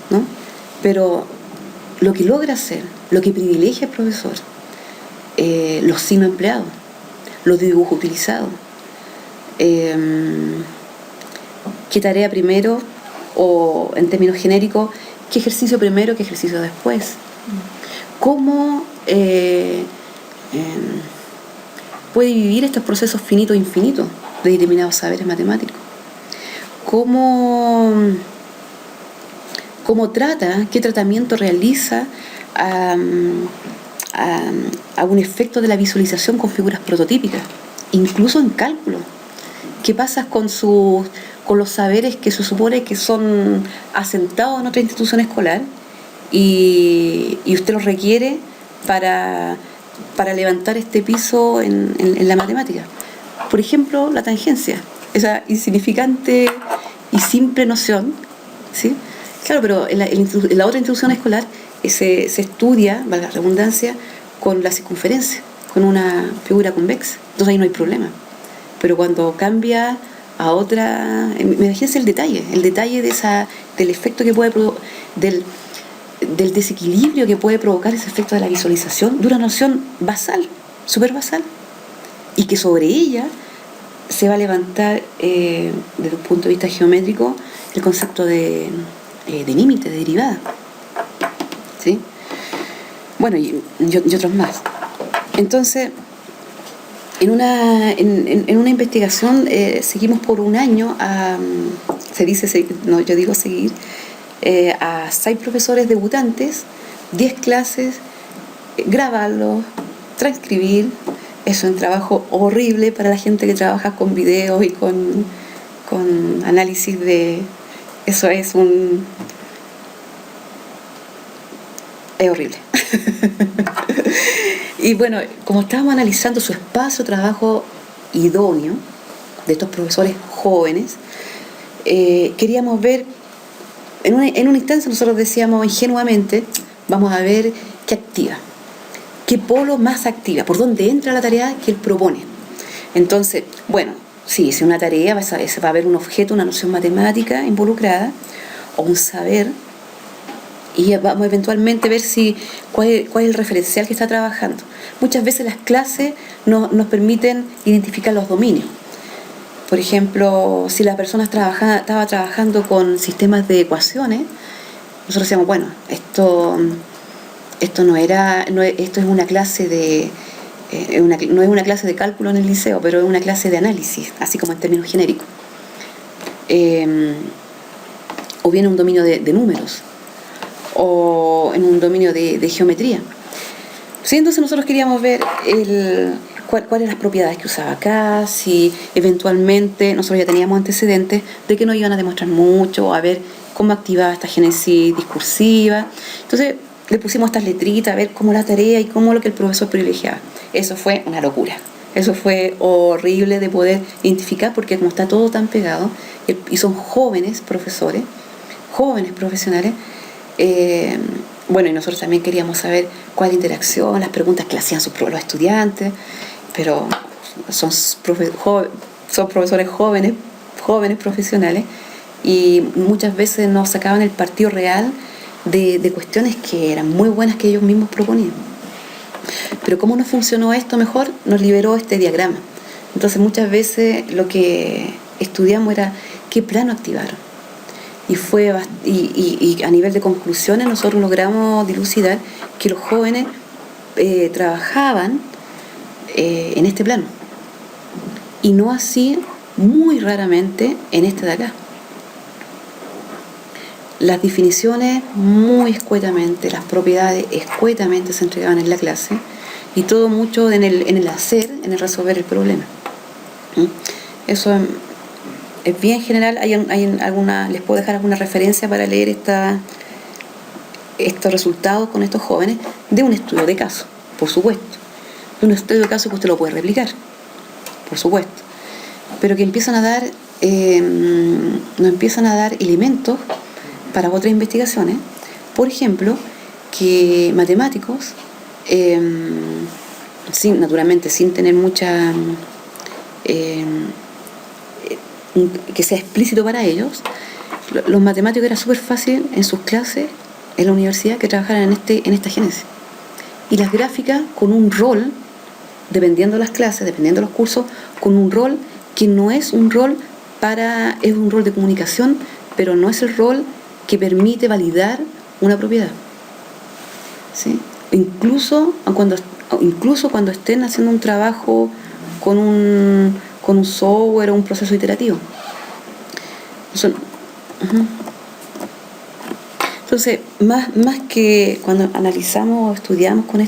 ¿no? Pero lo que logra hacer, lo que privilegia al profesor, los signos empleados, los dibujos utilizados, qué tarea primero, o en términos genéricos, qué ejercicio primero, qué ejercicio después, cómo puede vivir estos procesos finitos e infinitos de determinados saberes matemáticos, cómo trata, qué tratamiento realiza a un efecto de la visualización con figuras prototípicas, incluso en cálculo. ¿Qué pasa con los saberes que se supone que son asentados en otra institución escolar y usted los requiere para levantar este piso en la matemática? Por ejemplo, la tangencia, esa insignificante y simple noción, ¿sí? Claro, pero en la otra institución escolar se estudia, valga la redundancia, con la circunferencia, con una figura convexa. Entonces ahí no hay problema. Pero cuando cambia a otra, imagínense el detalle del efecto que puede del desequilibrio que puede provocar ese efecto de la visualización de una noción basal, súper basal, y que sobre ella se va a levantar desde un punto de vista geométrico el concepto de límite, de derivada, ¿sí? Bueno, y otros más. Entonces, en una investigación seguimos por un año yo digo seguir, a 6 profesores debutantes, 10 clases, grabarlos, transcribir. Es un trabajo horrible para la gente que trabaja con videos y con análisis de... Eso es horrible. Y bueno, como estábamos analizando su espacio de trabajo idóneo de estos profesores jóvenes, queríamos ver, en una instancia nosotros decíamos ingenuamente, vamos a ver qué activa, qué polo más activa, por dónde entra la tarea que él propone. Entonces, bueno, sí, si una tarea va a haber un objeto, una noción matemática involucrada, o un saber, y vamos eventualmente a ver cuál es el referencial que está trabajando. Muchas veces las clases nos permiten identificar los dominios. Por ejemplo, si la persona estaba trabajando con sistemas de ecuaciones, nosotros decíamos, bueno, esto es una clase de... no es una clase de cálculo en el liceo, pero es una clase de análisis, así como en términos genéricos. O bien un dominio de números, o en un dominio de geometría. Sí, entonces nosotros queríamos ver cuáles eran las propiedades que usaba acá, si eventualmente nosotros ya teníamos antecedentes de que no iban a demostrar mucho, o a ver cómo activaba esta génesis discursiva. Entonces le pusimos estas letritas a ver cómo la tarea y cómo lo que el profesor privilegiaba. Eso fue una locura. Eso fue horrible de poder identificar, porque como está todo tan pegado, y son jóvenes profesores, jóvenes profesionales, bueno, y nosotros también queríamos saber cuál es la interacción, las preguntas que le hacían los estudiantes, pero son profesores jóvenes profesionales, y muchas veces nos sacaban el partido real de cuestiones que eran muy buenas que ellos mismos proponían. Pero cómo nos funcionó esto mejor, nos liberó este diagrama. Entonces muchas veces lo que estudiamos era qué plano activaron. Y a nivel de conclusiones nosotros logramos dilucidar que los jóvenes trabajaban en este plano, y no así muy raramente en este de acá. Las definiciones muy escuetamente, las propiedades escuetamente se entregaban en la clase, y todo mucho en el hacer, en el resolver el problema. Eso es bien general. Les puedo dejar alguna referencia para leer estos resultados con estos jóvenes de un estudio de caso, por supuesto. De un estudio de caso que usted lo puede replicar, por supuesto. Pero que nos empiezan a dar elementos para otras investigaciones. Por ejemplo, que matemáticos, naturalmente sin tener mucha que sea explícito para ellos. Los matemáticos era súper fácil en sus clases en la universidad que trabajaran en esta génesis. Y las gráficas con un rol, dependiendo de las clases, dependiendo de los cursos, con un rol que no es un rol es un rol de comunicación, pero no es el rol que permite validar una propiedad. ¿Sí? Incluso cuando estén haciendo un trabajo con un software o un proceso iterativo. Entonces, más que cuando analizamos o estudiamos con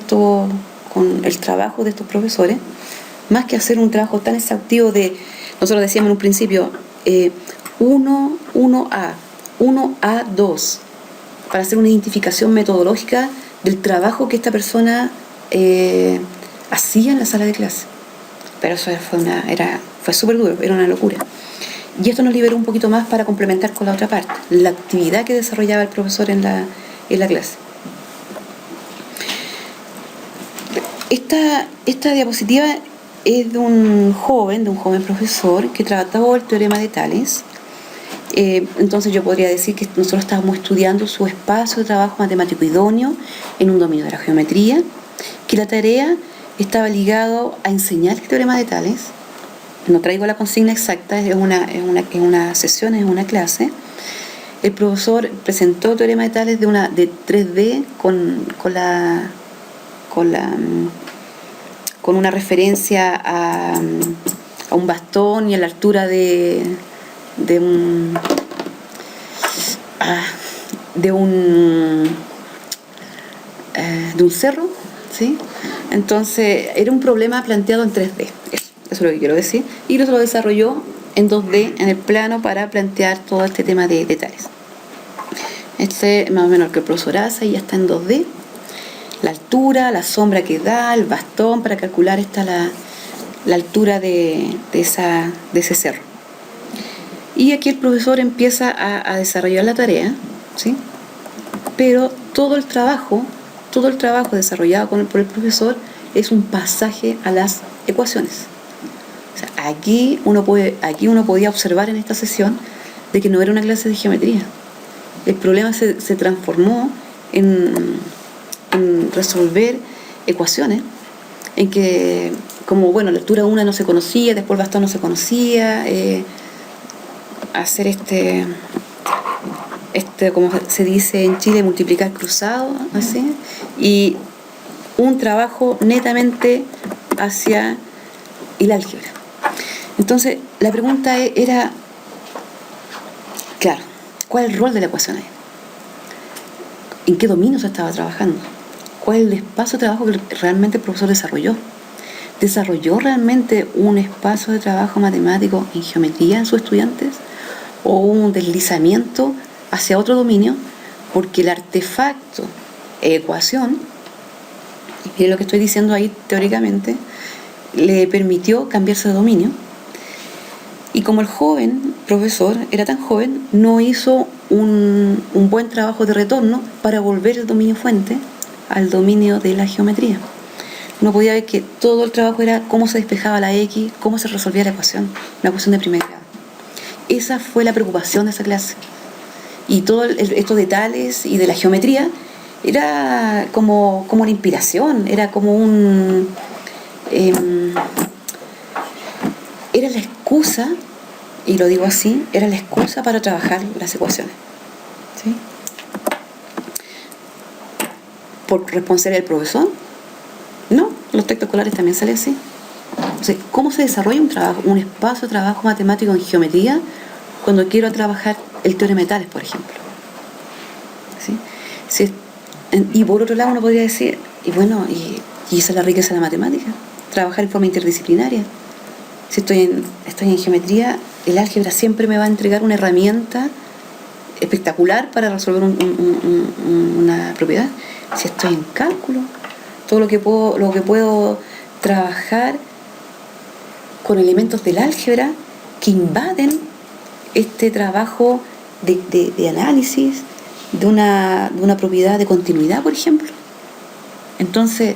el trabajo de estos profesores, más que hacer un trabajo tan exhaustivo nosotros decíamos en un principio, 1A, 1A2, para hacer una identificación metodológica del trabajo que esta persona hacía en la sala de clase. Pero eso fue súper duro, era una locura. Y esto nos liberó un poquito más para complementar con la otra parte, la actividad que desarrollaba el profesor en la clase. Esta diapositiva es de un joven profesor que trató el teorema de Tales. Entonces yo podría decir que nosotros estábamos estudiando su espacio de trabajo matemático idóneo en un dominio de la geometría, que la tarea estaba ligado a enseñar el teorema de Tales. No traigo la consigna exacta, es una sesión, es una clase. El profesor presentó el teorema de Tales de 3D con una referencia a un bastón y a la altura de un cerro, ¿sí? Entonces era un problema planteado en 3D, eso es lo que quiero decir, y lo desarrolló en 2D en el plano para plantear todo este tema de Tales. Este más o menos el que el profesor hace y ya está en 2D. La altura, la sombra que da, el bastón para calcular la altura de ese cerro. Y aquí el profesor empieza a desarrollar la tarea, ¿sí? Pero todo el trabajo desarrollado por el profesor es un pasaje a las ecuaciones. O sea, aquí uno podía observar en esta sesión de que no era una clase de geometría. El problema se transformó en resolver ecuaciones en que, como bueno, la altura 1 no se conocía, después el bastón no se conocía, hacer como se dice en Chile, multiplicar cruzado, así, y un trabajo netamente hacia el álgebra. Entonces, la pregunta era, claro, ¿cuál es el rol de la ecuación ahí? ¿En qué dominio se estaba trabajando? ¿Cuál es el espacio de trabajo que realmente el profesor desarrolló? ¿Desarrolló realmente un espacio de trabajo matemático en geometría en sus estudiantes? ¿O un deslizamiento hacia otro dominio? Porque el artefacto ecuación, y mire lo que estoy diciendo ahí teóricamente, le permitió cambiarse de dominio. Y como el joven profesor era tan joven, no hizo un buen trabajo de retorno para volver el dominio fuente al dominio de la geometría. Uno podía ver que todo el trabajo era cómo se despejaba la X, cómo se resolvía la ecuación de primer grado. Esa fue la preocupación de esa clase. Y todo esto de Tales y de la geometría era como una inspiración, era como era la excusa, y lo digo así, era la excusa para trabajar las ecuaciones. ¿Sí? ¿Por responsabilidad del profesor? No, los textos escolares también salen así. Entonces, ¿cómo se desarrolla un espacio de trabajo matemático en geometría cuando quiero trabajar el teorema de Tales, por ejemplo? ¿Sí? Y por otro lado uno podría decir, y esa es la riqueza de la matemática, trabajar en forma interdisciplinaria. Si estoy en geometría, el álgebra siempre me va a entregar una herramienta espectacular para resolver una propiedad. Si estoy en cálculo, todo lo que puedo trabajar con elementos del álgebra que invaden este trabajo de análisis de una propiedad de continuidad, por ejemplo. Entonces,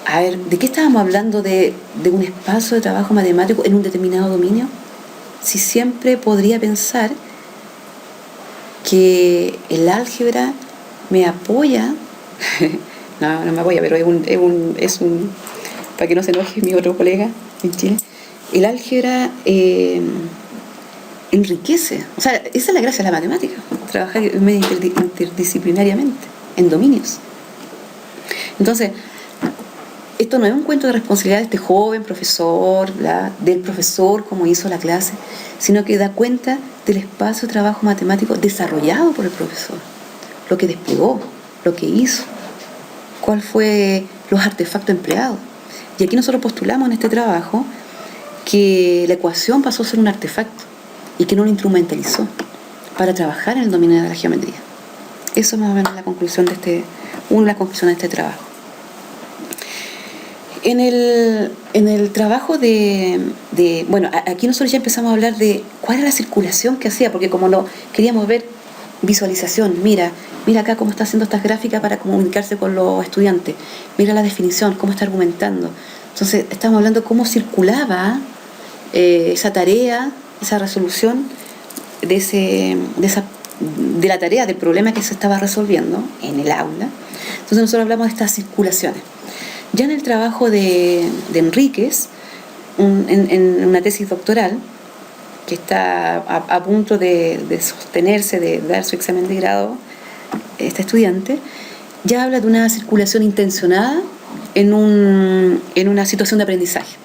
a ver, ¿de qué estábamos hablando? ¿De un espacio de trabajo matemático en un determinado dominio? si siempre podría pensar que el álgebra me apoya, no me apoya, pero para que no se enoje mi otro colega en Chile, el álgebra enriquece. O sea, esa es la gracia de la matemática, trabajar interdisciplinariamente, en dominios. Entonces, esto no es un cuento de responsabilidad de este joven profesor, del profesor como hizo la clase, sino que da cuenta del espacio de trabajo matemático desarrollado por el profesor, lo que desplegó, lo que hizo, cuál fue los artefactos empleados. Y aquí nosotros postulamos en este trabajo que la ecuación pasó a ser un artefacto y que no lo instrumentalizó para trabajar en el dominio de la geometría. Eso es más o menos la conclusión una de las conclusiones de este trabajo. En el trabajo bueno, aquí nosotros ya empezamos a hablar de cuál era la circulación que hacía, porque como no queríamos ver visualización, mira acá cómo está haciendo estas gráficas para comunicarse con los estudiantes, mira la definición, cómo está argumentando. Entonces estamos hablando de cómo circulaba esa tarea, esa resolución de la tarea, del problema que se estaba resolviendo en el aula. Entonces nosotros hablamos de estas circulaciones. Ya en el trabajo de Enríquez, en una tesis doctoral, que está a punto de sostenerse, de dar su examen de grado, este estudiante, ya habla de una circulación intencionada en una situación de aprendizaje.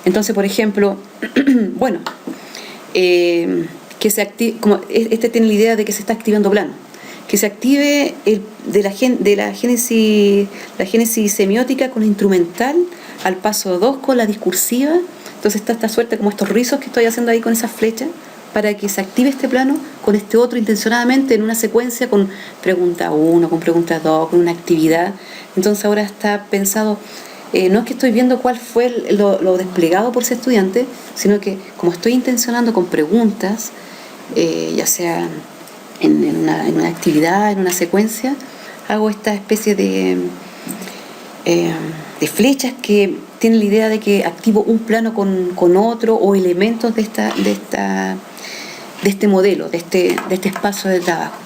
Entonces, por ejemplo, bueno, que se active, como tiene la idea de que se está activando plano, que se active la génesis semiótica con la instrumental, al paso 2 con la discursiva. Entonces está esta suerte como estos rizos que estoy haciendo ahí con esas flechas, para que se active este plano con este otro intencionadamente en una secuencia con pregunta 1, con pregunta 2, con una actividad. Entonces ahora está pensado, no es que estoy viendo cuál fue lo desplegado por ese estudiante, sino que como estoy intencionando con preguntas, ya sea en una actividad, en una secuencia, hago esta especie de flechas que tienen la idea de que activo un plano con otro, o elementos de este modelo, de este espacio de trabajo.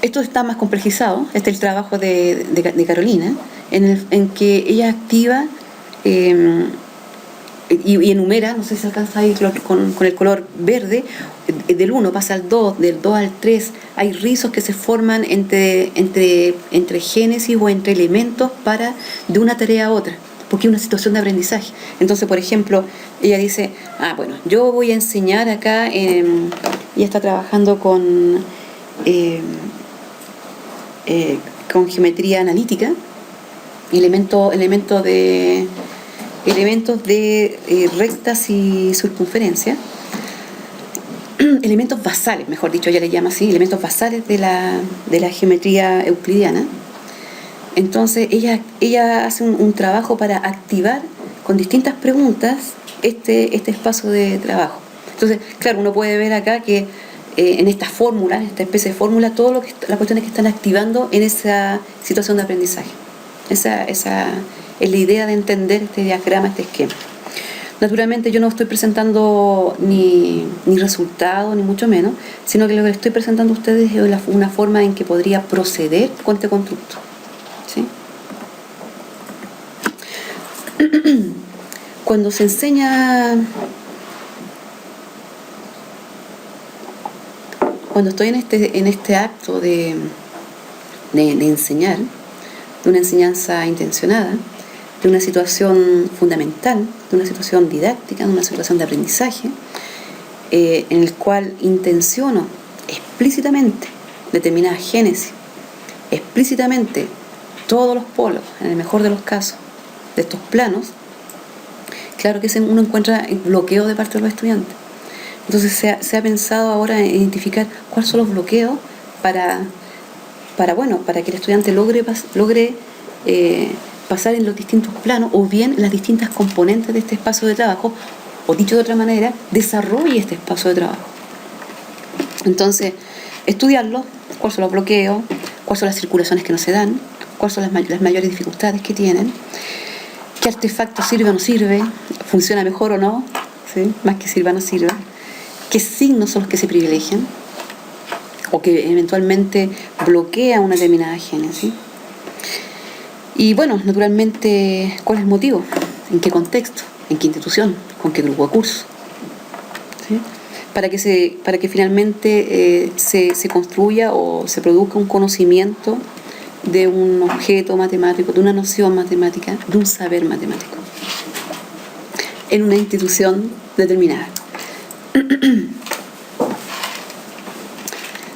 Esto está más complejizado. Este es el trabajo de Carolina, en que ella activa y enumera, no sé si se alcanza ahí con el color verde, del 1 pasa al 2, del 2 al 3, hay rizos que se forman entre génesis o entre elementos de una tarea a otra, porque es una situación de aprendizaje. Entonces, por ejemplo, ella dice, bueno, yo voy a enseñar acá, ella está trabajando con geometría analítica, elementos de rectas y circunferencia, elementos basales, mejor dicho, ella le llama así, elementos basales de la geometría euclidiana. Entonces ella hace un trabajo para activar con distintas preguntas este espacio de trabajo. Entonces, claro, uno puede ver acá que en esta fórmula, en esta especie de fórmula, todas las cuestiones que están activando en esa situación de aprendizaje. Esa es la idea de entender este diagrama, este esquema. Naturalmente yo no estoy presentando ni resultados, ni mucho menos, sino que lo que les estoy presentando a ustedes es una forma en que podría proceder con este constructo. ¿Sí? Cuando se enseña, cuando estoy en este acto de enseñar, de una enseñanza intencionada, de una situación fundamental, de una situación didáctica, de una situación de aprendizaje, en el cual intenciono explícitamente determinada génesis, explícitamente todos los polos, en el mejor de los casos, de estos planos, claro que uno encuentra el bloqueo de parte de los estudiantes. Entonces se ha pensado ahora en identificar cuáles son los bloqueos para que el estudiante logre pasar en los distintos planos, o bien las distintas componentes de este espacio de trabajo, o dicho de otra manera, desarrolle este espacio de trabajo. Entonces, estudiarlo, cuáles son los bloqueos, cuáles son las circulaciones que no se dan, cuáles son las mayores dificultades que tienen, qué artefacto sirve o no sirve, funciona mejor o no, ¿sí? Más que sirva no sirva, qué signos son los que se privilegian o que eventualmente bloquea una determinada génesis. Y bueno, naturalmente, ¿cuál es el motivo? ¿En qué contexto? ¿En qué institución? ¿Con qué grupo de curso? ¿Sí? Para que finalmente se construya o se produzca un conocimiento de un objeto matemático, de una noción matemática, de un saber matemático, en una institución determinada.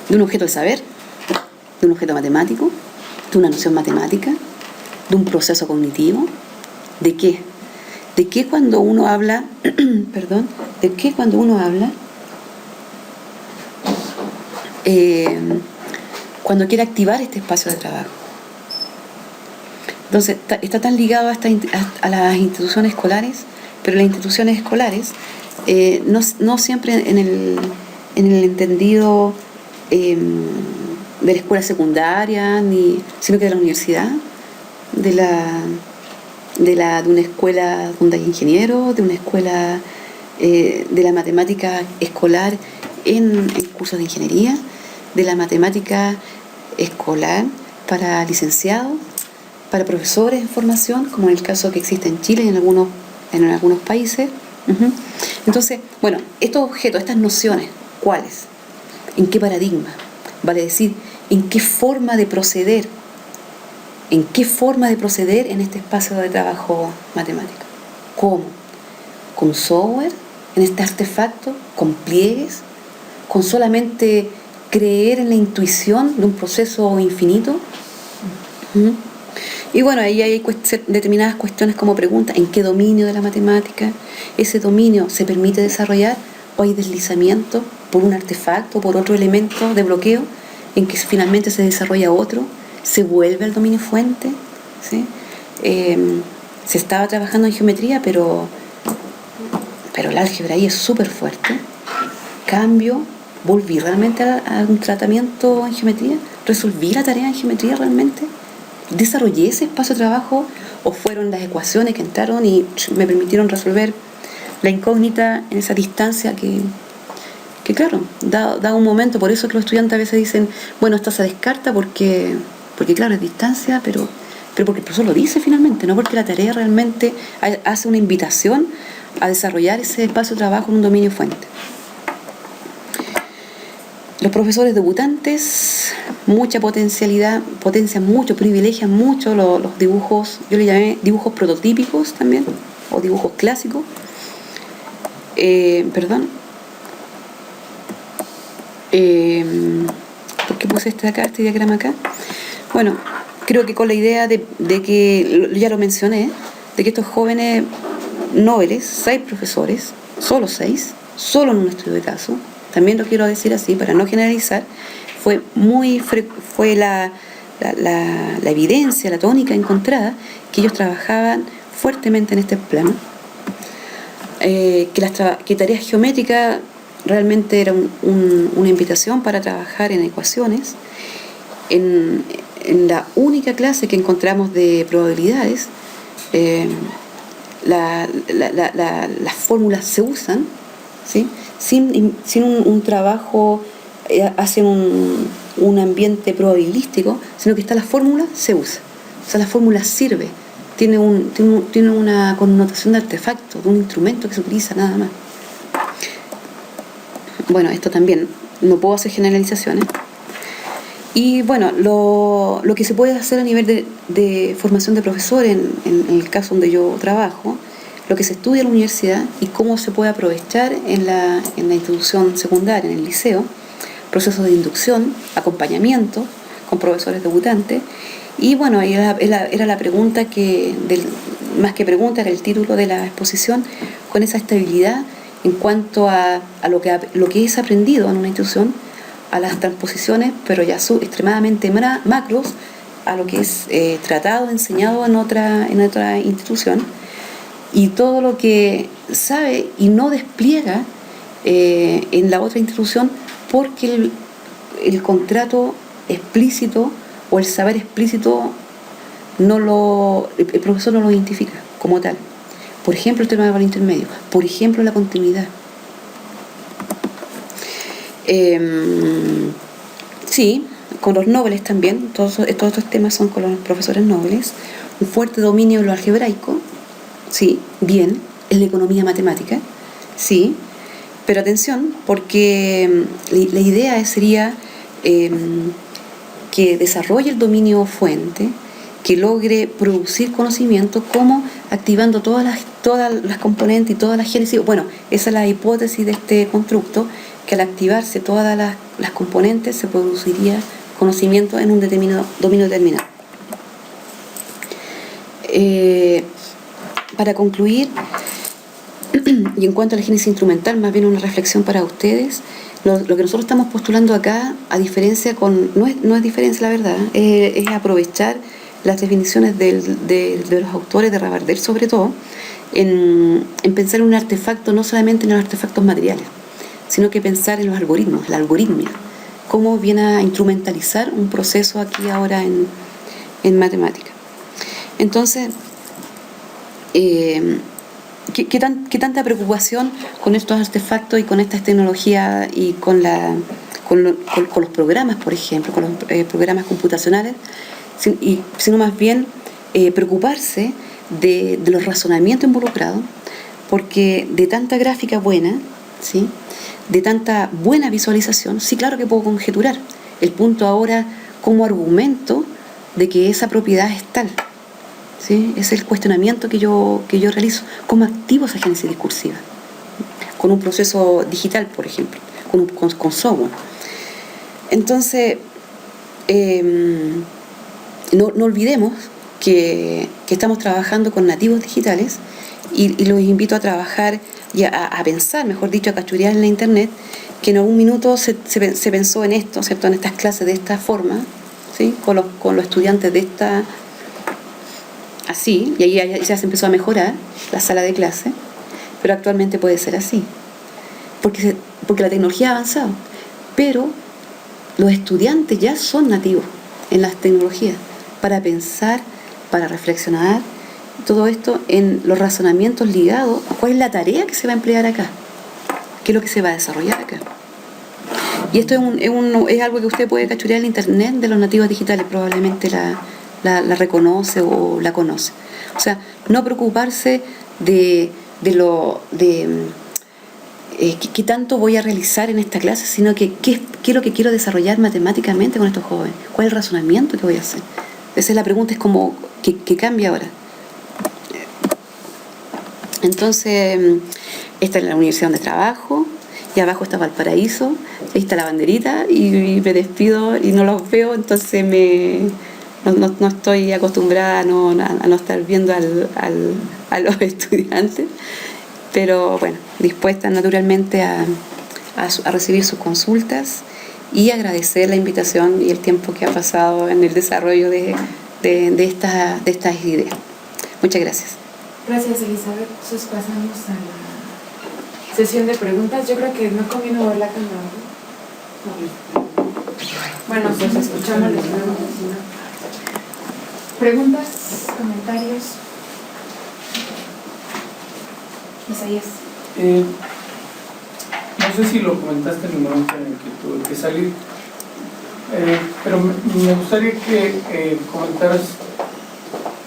De un objeto de saber, de un objeto matemático, de una noción matemática, de un proceso cognitivo. ¿De qué? ¿De qué cuando uno habla, perdón, de qué cuando uno habla, cuando quiere activar este espacio de trabajo? Entonces, está tan ligado a las instituciones escolares, pero las instituciones escolares no siempre en el entendido de la escuela secundaria, sino que de la universidad, de una escuela donde hay ingenieros, de una escuela de la matemática escolar en cursos de ingeniería, de la matemática escolar para licenciados, para profesores en formación, como en el caso que existe en Chile y en algunos países. Entonces, bueno, estos objetos, estas nociones, ¿cuáles? ¿En qué paradigma? Vale decir, ¿en qué forma de proceder? ¿En qué forma de proceder en este espacio de trabajo matemático? ¿Cómo? ¿Con software? ¿En este artefacto? ¿Con pliegues? ¿Con solamente creer en la intuición de un proceso infinito? Y bueno, ahí hay determinadas cuestiones como pregunta: ¿en qué dominio de la matemática ese dominio se permite desarrollar o hay deslizamiento por un artefacto, por otro elemento de bloqueo en que finalmente se desarrolla otro, se vuelve al dominio fuente? ¿Sí? Se estaba trabajando en geometría, pero el álgebra ahí es súper fuerte. Cambio, volví realmente a un tratamiento en geometría, resolví la tarea en geometría realmente, desarrollé ese espacio de trabajo, o fueron las ecuaciones que entraron y me permitieron resolver la incógnita en esa distancia que claro, da un momento. Por eso que los estudiantes a veces dicen, bueno, esta se descarta porque claro, es distancia, pero porque el profesor lo dice finalmente, no porque la tarea realmente hace una invitación a desarrollar ese espacio de trabajo en un dominio fuente. Los profesores debutantes, mucha potencialidad, potencian mucho, privilegian mucho los dibujos, yo le llamé dibujos prototípicos también, o dibujos clásicos. ¿Por qué puse este diagrama acá? Bueno, creo que con la idea de que, ya lo mencioné, de que estos jóvenes nobles, 6 profesores, solo 6, solo en un estudio de caso, también lo quiero decir así para no generalizar, fue la evidencia, la tónica encontrada, que ellos trabajaban fuertemente en este plano, que tareas geométricas realmente era una invitación para trabajar en ecuaciones. En la única clase que encontramos de probabilidades, las fórmulas se usan, ¿sí? sin un trabajo hacia un ambiente probabilístico, sino que la fórmula se usa. O sea, la fórmula sirve, tiene una connotación de artefacto, de un instrumento que se utiliza nada más. Bueno, esto también, no puedo hacer generalizaciones. Y bueno, lo que se puede hacer a nivel de formación de profesor, en el caso donde yo trabajo, lo que se estudia en la universidad y cómo se puede aprovechar en la institución secundaria, en el liceo, procesos de inducción, acompañamiento con profesores debutantes. Y bueno, era la pregunta más que pregunta, era el título de la exposición, con esa estabilidad en cuanto a lo que es aprendido en una institución, a las transposiciones, pero ya extremadamente macros, a lo que es tratado, enseñado en otra institución, y todo lo que sabe y no despliega en la otra institución, porque el contrato explícito o el saber explícito el profesor no lo identifica como tal. Por ejemplo, el tema del intermedio. Por ejemplo, la continuidad. Sí, con los nobles también. Todos estos temas son con los profesores nobles. Un fuerte dominio en lo algebraico. Sí, bien. En la economía matemática. Sí. Pero atención, porque la idea sería que desarrolle el dominio fuente, que logre producir conocimiento como activando todas las componentes y todas las génesis. Bueno, esa es la hipótesis de este constructo, que al activarse todas las componentes se produciría conocimiento en un dominio determinado. Para concluir, y en cuanto a la génesis instrumental, más bien una reflexión para ustedes. Lo que nosotros estamos postulando acá, a diferencia no es diferencia, la verdad, es aprovechar las definiciones de los autores, de Rabardel sobre todo, en pensar en un artefacto, no solamente en los artefactos materiales, sino que pensar en los algoritmos, la algoritmia, cómo viene a instrumentalizar un proceso aquí ahora en matemática. Entonces, ¿qué tanta preocupación con estos artefactos y con estas tecnologías y con los programas, por ejemplo, con los programas computacionales, sino más bien preocuparse de los razonamientos involucrados, porque de tanta gráfica buena, ¿sí?, de tanta buena visualización, sí, claro que puedo conjeturar. El punto ahora como argumento de que esa propiedad es tal. ¿Sí? Es el cuestionamiento que yo realizo. ¿Cómo activo esa génesis discursiva? Con un proceso digital, por ejemplo, con software. Entonces, no olvidemos que estamos trabajando con nativos digitales y los invito a trabajar y a pensar, mejor dicho, a cachurear en la internet, que en algún minuto se pensó en esto, ¿cierto?, en estas clases de esta forma, ¿sí?, con los estudiantes de esta así, y ahí ya se empezó a mejorar la sala de clase, pero actualmente puede ser así, porque la tecnología ha avanzado, pero los estudiantes ya son nativos en las tecnologías, para pensar, para reflexionar, todo esto en los razonamientos ligados a cuál es la tarea que se va a emplear acá, qué es lo que se va a desarrollar acá. Y esto es algo que usted puede cachurear en internet de los nativos digitales, probablemente la reconoce o la conoce. O sea, no preocuparse de qué tanto voy a realizar en esta clase, sino que qué es lo que quiero desarrollar matemáticamente con estos jóvenes, cuál es el razonamiento que voy a hacer. Esa es la pregunta, es como que cambia ahora. Entonces, esta es la universidad donde trabajo, y abajo está Valparaíso, ahí está la banderita, y me despido y no los veo, entonces no estoy acostumbrada a no estar viendo a los estudiantes, pero bueno, dispuesta naturalmente a recibir sus consultas y agradecer la invitación y el tiempo que ha pasado en el desarrollo de estas ideas. Muchas gracias. Gracias, Elizabeth. Entonces pasamos a la sesión de preguntas. Yo creo que no conviene mover la cámara, ¿no? Bueno, pues escuchamos los preguntas, comentarios. Isaías. No sé si lo comentaste en el momento en el que tuve que salir, pero me gustaría que comentaras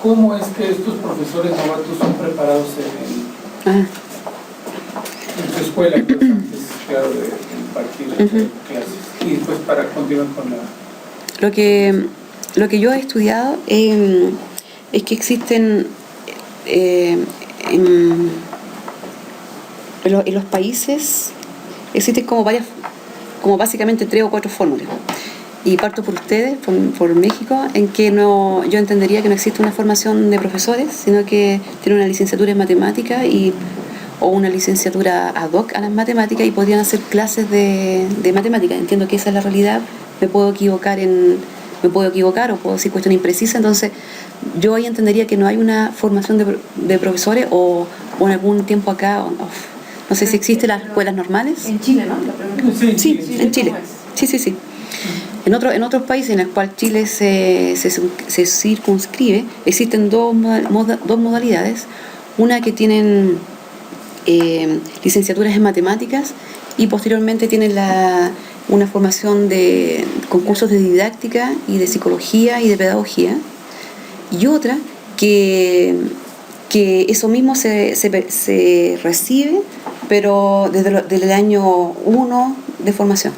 cómo es que estos profesores novatos son preparados en su escuela, pues, antes, claro, de impartir clases, y después para continuar con la... Lo que yo he estudiado es que existen en los países existen como básicamente 3 o 4 fórmulas, y parto por ustedes, por México, en que yo entendería que no existe una formación de profesores, sino que tienen una licenciatura en matemáticas o una licenciatura ad hoc a las matemáticas, y podrían hacer clases de matemáticas. Entiendo que esa es la realidad. Me puedo equivocar o puedo decir cuestión imprecisa. Entonces yo ahí entendería que no hay una formación de profesores, o en algún tiempo acá, no sé si existen las escuelas normales. En Chile, ¿no? Sí, en Chile. Sí. En otros países en los cuales Chile se circunscribe, existen dos modalidades. Una que tienen licenciaturas en matemáticas y posteriormente tienen una formación de concursos de didáctica y de psicología y de pedagogía, y otra que eso mismo se recibe, pero desde el año 1 de formación.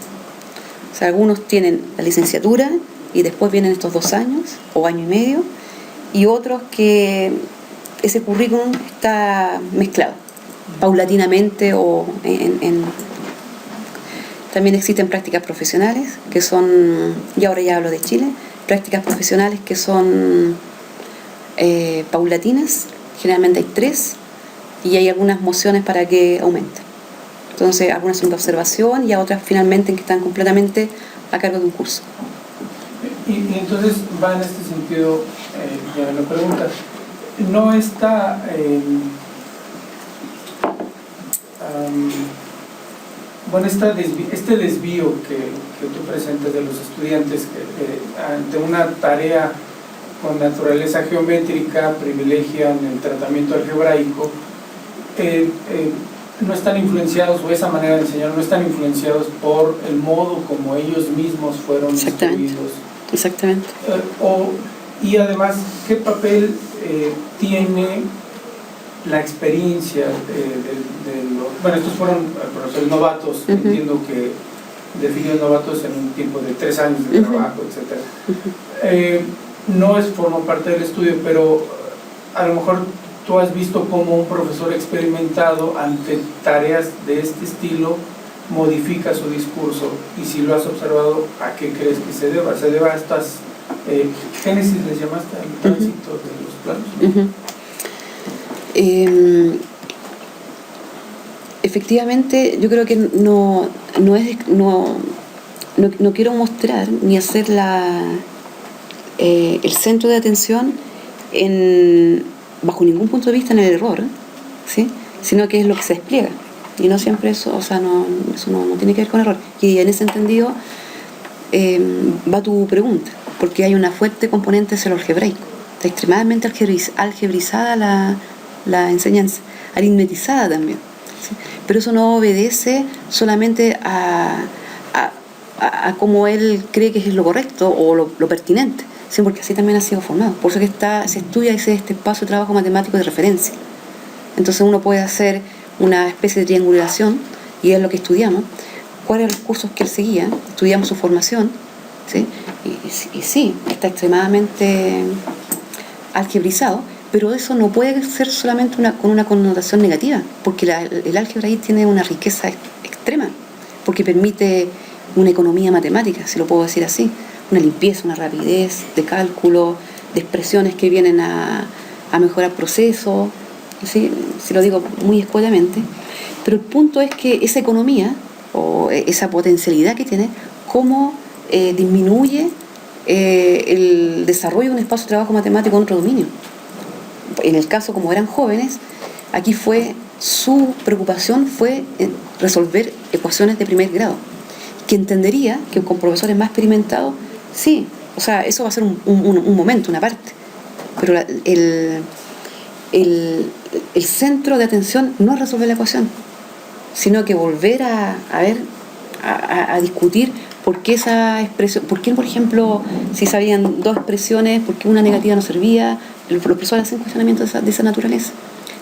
O sea, algunos tienen la licenciatura y después vienen estos 2 años o año y medio, y otros que ese currículum está mezclado paulatinamente o También existen prácticas profesionales que son, y ahora ya hablo de Chile, prácticas profesionales que son paulatinas, generalmente hay 3, y hay algunas mociones para que aumente. Entonces, algunas son de observación y a otras finalmente que están completamente a cargo de un curso. Y entonces va en este sentido, ya me lo preguntas, no está bueno, este desvío que tú presentas de los estudiantes ante una tarea con naturaleza geométrica privilegian el tratamiento algebraico, no están influenciados, o esa manera de enseñar no están influenciados por el modo como ellos mismos fueron instruidos. Exactamente. Y además, ¿qué papel tiene la experiencia bueno, estos fueron profesores novatos, entiendo que definen novatos en un tiempo de 3 años de trabajo, etc. No forma parte del estudio, pero a lo mejor tú has visto cómo un profesor experimentado ante tareas de este estilo modifica su discurso, y si lo has observado, ¿a qué crees que se deba? ¿Se deba a estas génesis, les llamaste, al tránsito de los planos? Efectivamente, yo creo que no quiero mostrar ni hacer el centro de atención bajo ningún punto de vista en el error, ¿sí? Sino que es lo que se despliega, y no siempre eso, o sea, eso no tiene que ver con error. Y en ese entendido va tu pregunta, porque hay una fuerte componente hacia lo algebraico. Está extremadamente algebrizada la enseñanza, aritmetizada también, ¿sí? Pero eso no obedece solamente a cómo él cree que es lo correcto o lo pertinente, sino porque así también ha sido formado. Por eso que se estudia este espacio de trabajo matemático de referencia. Entonces uno puede hacer una especie de triangulación, y es lo que estudiamos, cuáles eran los cursos que él seguía, estudiamos su formación, ¿sí? Y sí, está extremadamente algebrizado, pero eso no puede ser solamente con una connotación negativa, porque el álgebra ahí tiene una riqueza extrema, porque permite una economía matemática, si lo puedo decir así, una limpieza, una rapidez de cálculo, de expresiones que vienen a mejorar procesos, ¿sí? Si lo digo muy escuetamente. Pero el punto es que esa economía o esa potencialidad que tiene, cómo disminuye el desarrollo de un espacio de trabajo matemático en otro dominio. En el caso, como eran jóvenes, aquí su preocupación fue resolver ecuaciones de primer grado, que entendería que con profesores más experimentados, sí, o sea, eso va a ser un momento, una parte, pero el centro de atención no es resolver la ecuación, sino que volver a discutir por qué esa expresión, por qué, por ejemplo, si sabían 2 expresiones, por qué una negativa no servía. Los profesores hacen cuestionamientos de esa naturaleza,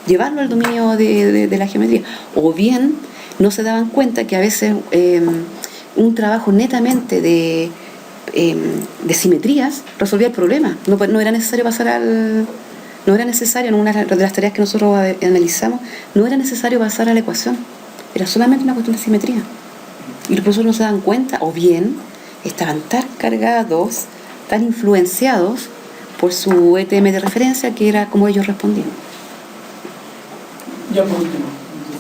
llevarlo al dominio de la geometría, o bien no se daban cuenta que a veces un trabajo netamente de simetrías resolvía el problema. No era necesario no era necesario, en una de las tareas que nosotros analizamos, no era necesario pasar a la ecuación, era solamente una cuestión de simetría. Y los profesores no se dan cuenta, o bien estaban tan cargados, tan influenciados por su ETM de referencia, que era como ellos respondían. Ya por último.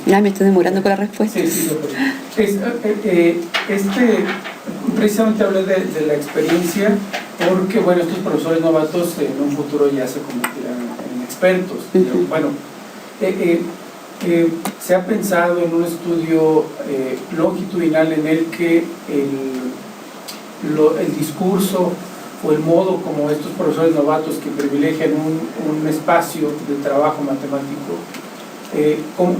Ya me estoy demorando con la respuesta. Sí, precisamente hablé de la experiencia, porque bueno, estos profesores novatos en un futuro ya se convertirán en expertos. Bueno, se ha pensado en un estudio longitudinal en el que el discurso o el modo como estos profesores novatos que privilegian un espacio de trabajo matemático,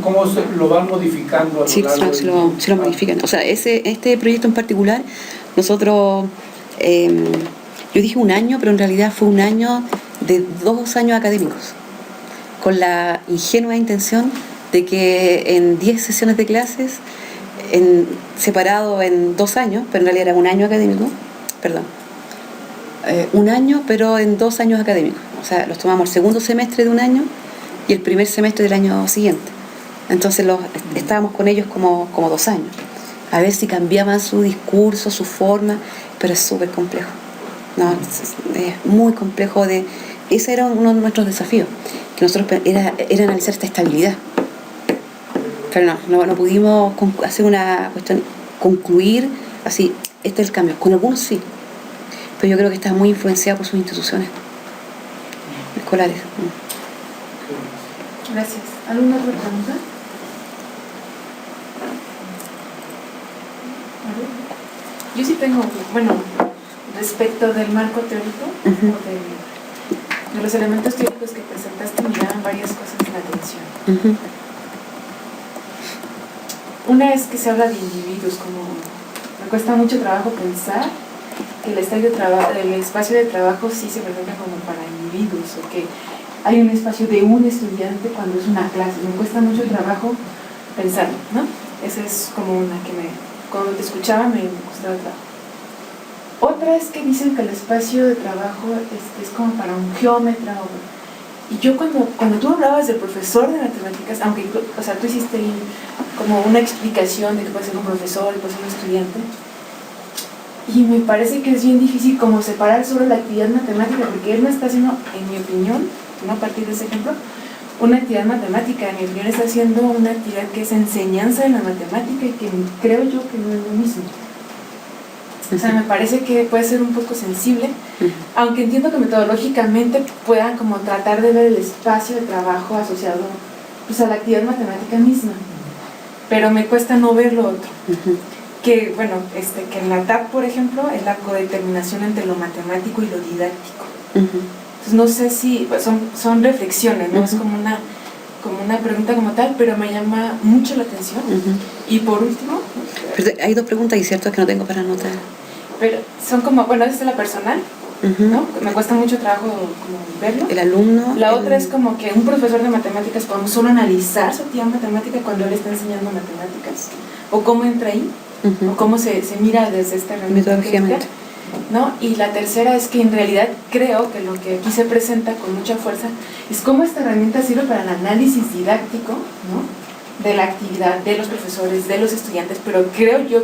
¿cómo se lo van modificando a lo Sí, largo se lo modifican. O sea, este proyecto en particular, nosotros, yo dije un año, pero en realidad fue un año de 2 años académicos, con la ingenua intención de que en 10 sesiones de clases, separado en 2 años, pero en realidad era un año académico, un año, pero en 2 años académicos. O sea, los tomamos el segundo semestre de un año y el primer semestre del año siguiente. Entonces estábamos con ellos como 2 años, a ver si cambiaban su discurso, su forma, pero es súper complejo. No, es muy complejo. Ese era uno de nuestros desafíos, que nosotros era analizar esta estabilidad. Pero no pudimos hacer una cuestión, concluir así, este es el cambio. Con algunos sí, pero yo creo que está muy influenciado por sus instituciones escolares. Gracias. ¿Alguna otra pregunta? Yo sí tengo, respecto del marco teórico, de los elementos teóricos que presentaste, me llaman varias cosas la atención. Una es que se habla de individuos, como me cuesta mucho trabajo pensar que el espacio de trabajo sí se presenta como para individuos, o que hay un espacio de un estudiante cuando es una clase. Me cuesta mucho trabajo pensarlo, ¿no? Esa es como una que cuando te escuchaba me costaba trabajo. Otra es que dicen que el espacio de trabajo es como para un geómetra. Y yo cuando tú hablabas del profesor de matemáticas, aunque o sea, tú hiciste como una explicación de que puede ser un profesor y puede ser un estudiante, y me parece que es bien difícil como separar sobre la actividad matemática, porque él no está haciendo, en mi opinión, no a partir de ese ejemplo, una actividad matemática. En mi opinión está haciendo una actividad que es enseñanza de la matemática y que creo yo que no es lo mismo. O sea, me parece que puede ser un poco sensible, aunque entiendo que metodológicamente puedan como tratar de ver el espacio de trabajo asociado pues a la actividad matemática misma, pero me cuesta no ver lo otro. Que que en la TAP, por ejemplo, es la codeterminación entre lo matemático y lo didáctico. Entonces no sé si pues son reflexiones, no es como una pregunta como tal, pero me llama mucho la atención. Y por último, pero hay 2 preguntas y cierto es que no tengo para anotar. Pero son como, esta es la personal, ¿no? Me cuesta mucho trabajo como verlo. El alumno. La otra es como que un profesor de matemáticas podemos solo analizar su actividad matemática cuando él está enseñando matemáticas, o cómo entra ahí, o cómo se mira desde esta herramienta, ¿no? Y la tercera es que en realidad creo que lo que aquí se presenta con mucha fuerza es cómo esta herramienta sirve para el análisis didáctico, ¿no? De la actividad de los profesores, de los estudiantes, pero creo yo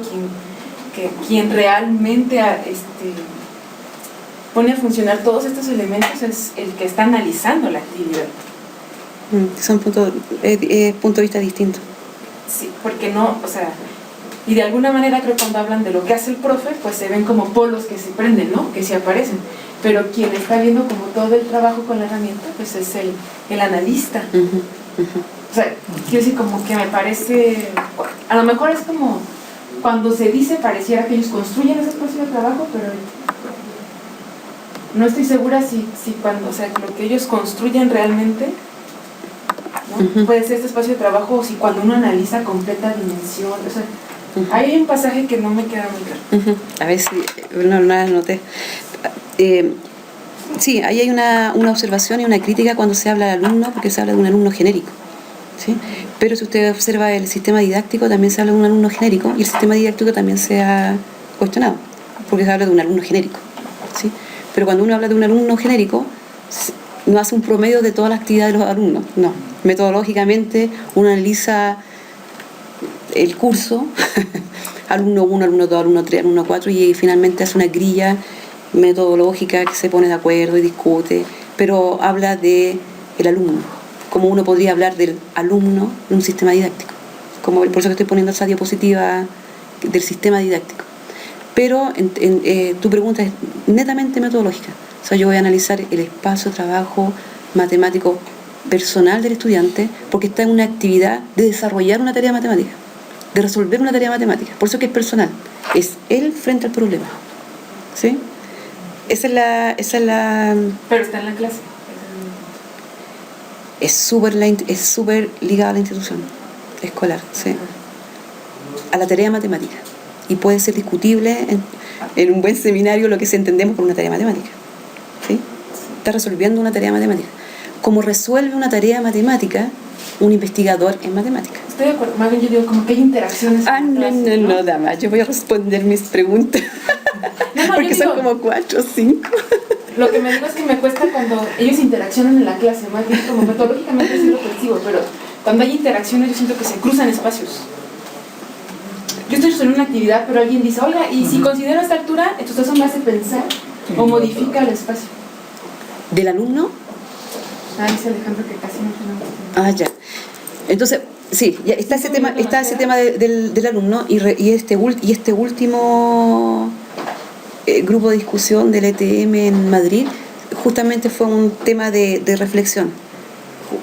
quien realmente pone a funcionar todos estos elementos es el que está analizando la actividad. Son puntos de vista distintos. Sí, porque y de alguna manera creo que cuando hablan de lo que hace el profe, pues se ven como polos que se prenden, ¿no? Que se aparecen, pero quien está viendo como todo el trabajo con la herramienta, pues es el analista. O sea, quiero decir, como que me parece, a lo mejor es como cuando se dice, pareciera que ellos construyen ese espacio de trabajo, pero no estoy segura si cuando, lo que ellos construyen realmente, ¿no? Puede ser este espacio de trabajo, o si cuando uno analiza completa dimensión, o sea, hay un pasaje que no me queda muy claro. A ver si no la anoté. Sí, ahí hay una observación y una crítica cuando se habla del alumno, porque se habla de un alumno genérico, ¿sí? Pero si usted observa el sistema didáctico, también se habla de un alumno genérico, y el sistema didáctico también se ha cuestionado, porque se habla de un alumno genérico, ¿sí? Pero cuando uno habla de un alumno genérico, no hace un promedio de todas las actividades de los alumnos, no. Metodológicamente uno analiza el curso, alumno 1, alumno 2, alumno 3, alumno 4, y finalmente hace una grilla metodológica que se pone de acuerdo y discute, pero habla de el alumno, como uno podría hablar del alumno en un sistema didáctico, por eso que estoy poniendo esa diapositiva del sistema didáctico. Pero tu pregunta es netamente metodológica, o sea, yo voy a analizar el espacio de trabajo matemático personal del estudiante, porque está en una actividad de desarrollar una tarea matemática, de resolver una tarea matemática, por eso que es personal, es él frente al problema, ¿sí? esa es la Pero está en la clase. es súper ligada a la institución escolar, sí, a la tarea matemática. Y puede ser discutible en un buen seminario lo que se entendemos por una tarea matemática. ¿Sí? Está resolviendo una tarea matemática. Como resuelve una tarea matemática un investigador en matemáticas. Estoy de acuerdo, más bien yo digo como que hay interacciones. No, dama, yo voy a responder mis preguntas. No, porque son como 4 o 5. Lo que me digo es que me cuesta cuando ellos interaccionan en la clase, más bien como metodológicamente sí lo percibo, pero cuando hay interacciones yo siento que se cruzan espacios. Yo estoy resolviendo una actividad, pero alguien dice, oiga, y si considero esta altura, entonces eso me hace pensar o modifica el espacio. ¿Del alumno? Dice Alejandro que casi no tenemos tiempo. Ya. Entonces, sí, ya está ese tema del alumno y este último grupo de discusión del ETM en Madrid justamente fue un tema de reflexión.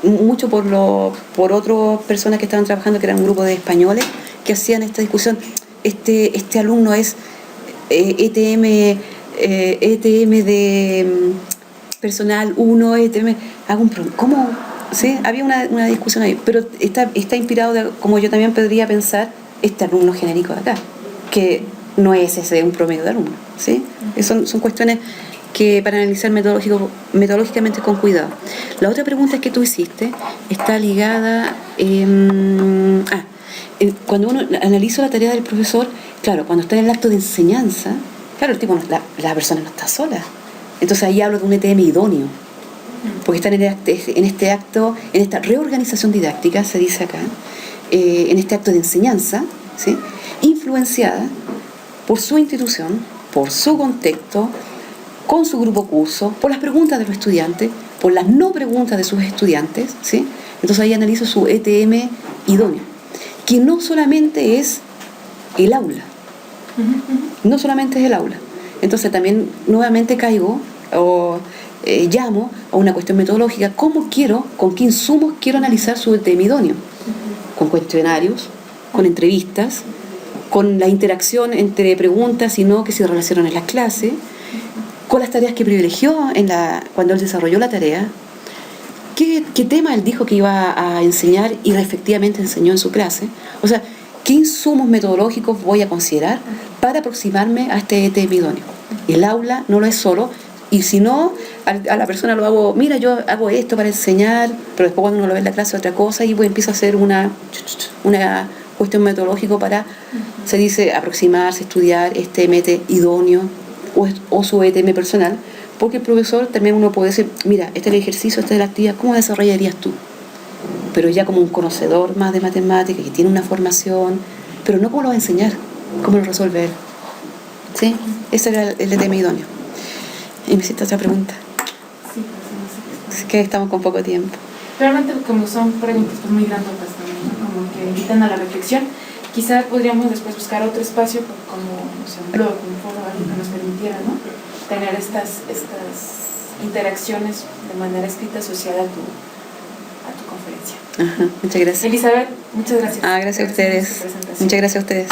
Mucho por otras personas que estaban trabajando, que eran un grupo de españoles, que hacían esta discusión. Este alumno es ETM de personal 1, ETM. ¿Cómo? ¿Sí? Había una discusión ahí, pero está inspirado como yo también podría pensar, este alumno genérico de acá, que no es ese un promedio de alumno, ¿sí? Son cuestiones que para analizar metodológicamente con cuidado. La otra pregunta que tú hiciste está ligada cuando uno analiza la tarea del profesor, claro, cuando está en el acto de enseñanza, claro, el tipo la persona no está sola. Entonces ahí hablo de un ETM idóneo, porque están en este acto, en esta reorganización didáctica, se dice acá, en este acto de enseñanza, ¿sí? Influenciada por su institución, por su contexto, con su grupo curso, por las preguntas de los estudiantes, por las no preguntas de sus estudiantes, ¿sí? Entonces ahí analizo su ETM idóneo, que no solamente es el aula, no solamente es el aula. Entonces también nuevamente caigo o llamo a una cuestión metodológica, con qué insumos quiero analizar su ETM idóneo, con cuestionarios, con entrevistas, con la interacción entre preguntas y no que se relacionan en las clases, con las tareas que privilegió cuando él desarrolló la tarea, qué tema él dijo que iba a enseñar y efectivamente enseñó en su clase. O sea, qué insumos metodológicos voy a considerar para aproximarme a este ETM idóneo. El aula no lo es solo, y si no, a la persona lo hago, mira, yo hago esto para enseñar, pero después cuando uno lo ve en la clase otra cosa, y pues empiezo a hacer una cuestión metodológica para, se dice, aproximarse, estudiar este MET idóneo o su ETM personal, porque el profesor también uno puede decir, mira, este es el ejercicio, esta es la actividad, ¿cómo desarrollarías tú? Pero ya como un conocedor más de matemáticas, que tiene una formación, pero no cómo lo va a enseñar, cómo lo resuelve él. ¿Sí? Ese era el ETM idóneo. Y me hiciste otra pregunta. Sí, pues Así que estamos con poco tiempo. Realmente como son preguntas pues, muy grandotas también, ¿no? Como que invitan a la reflexión. Quizá podríamos después buscar otro espacio como no sé, un blog, un foro, algo que nos permitiera, ¿no? Tener estas interacciones de manera escrita asociada a tu conferencia. Muchas gracias. Elizabeth, muchas gracias. Gracias a ustedes. Muchas gracias a ustedes.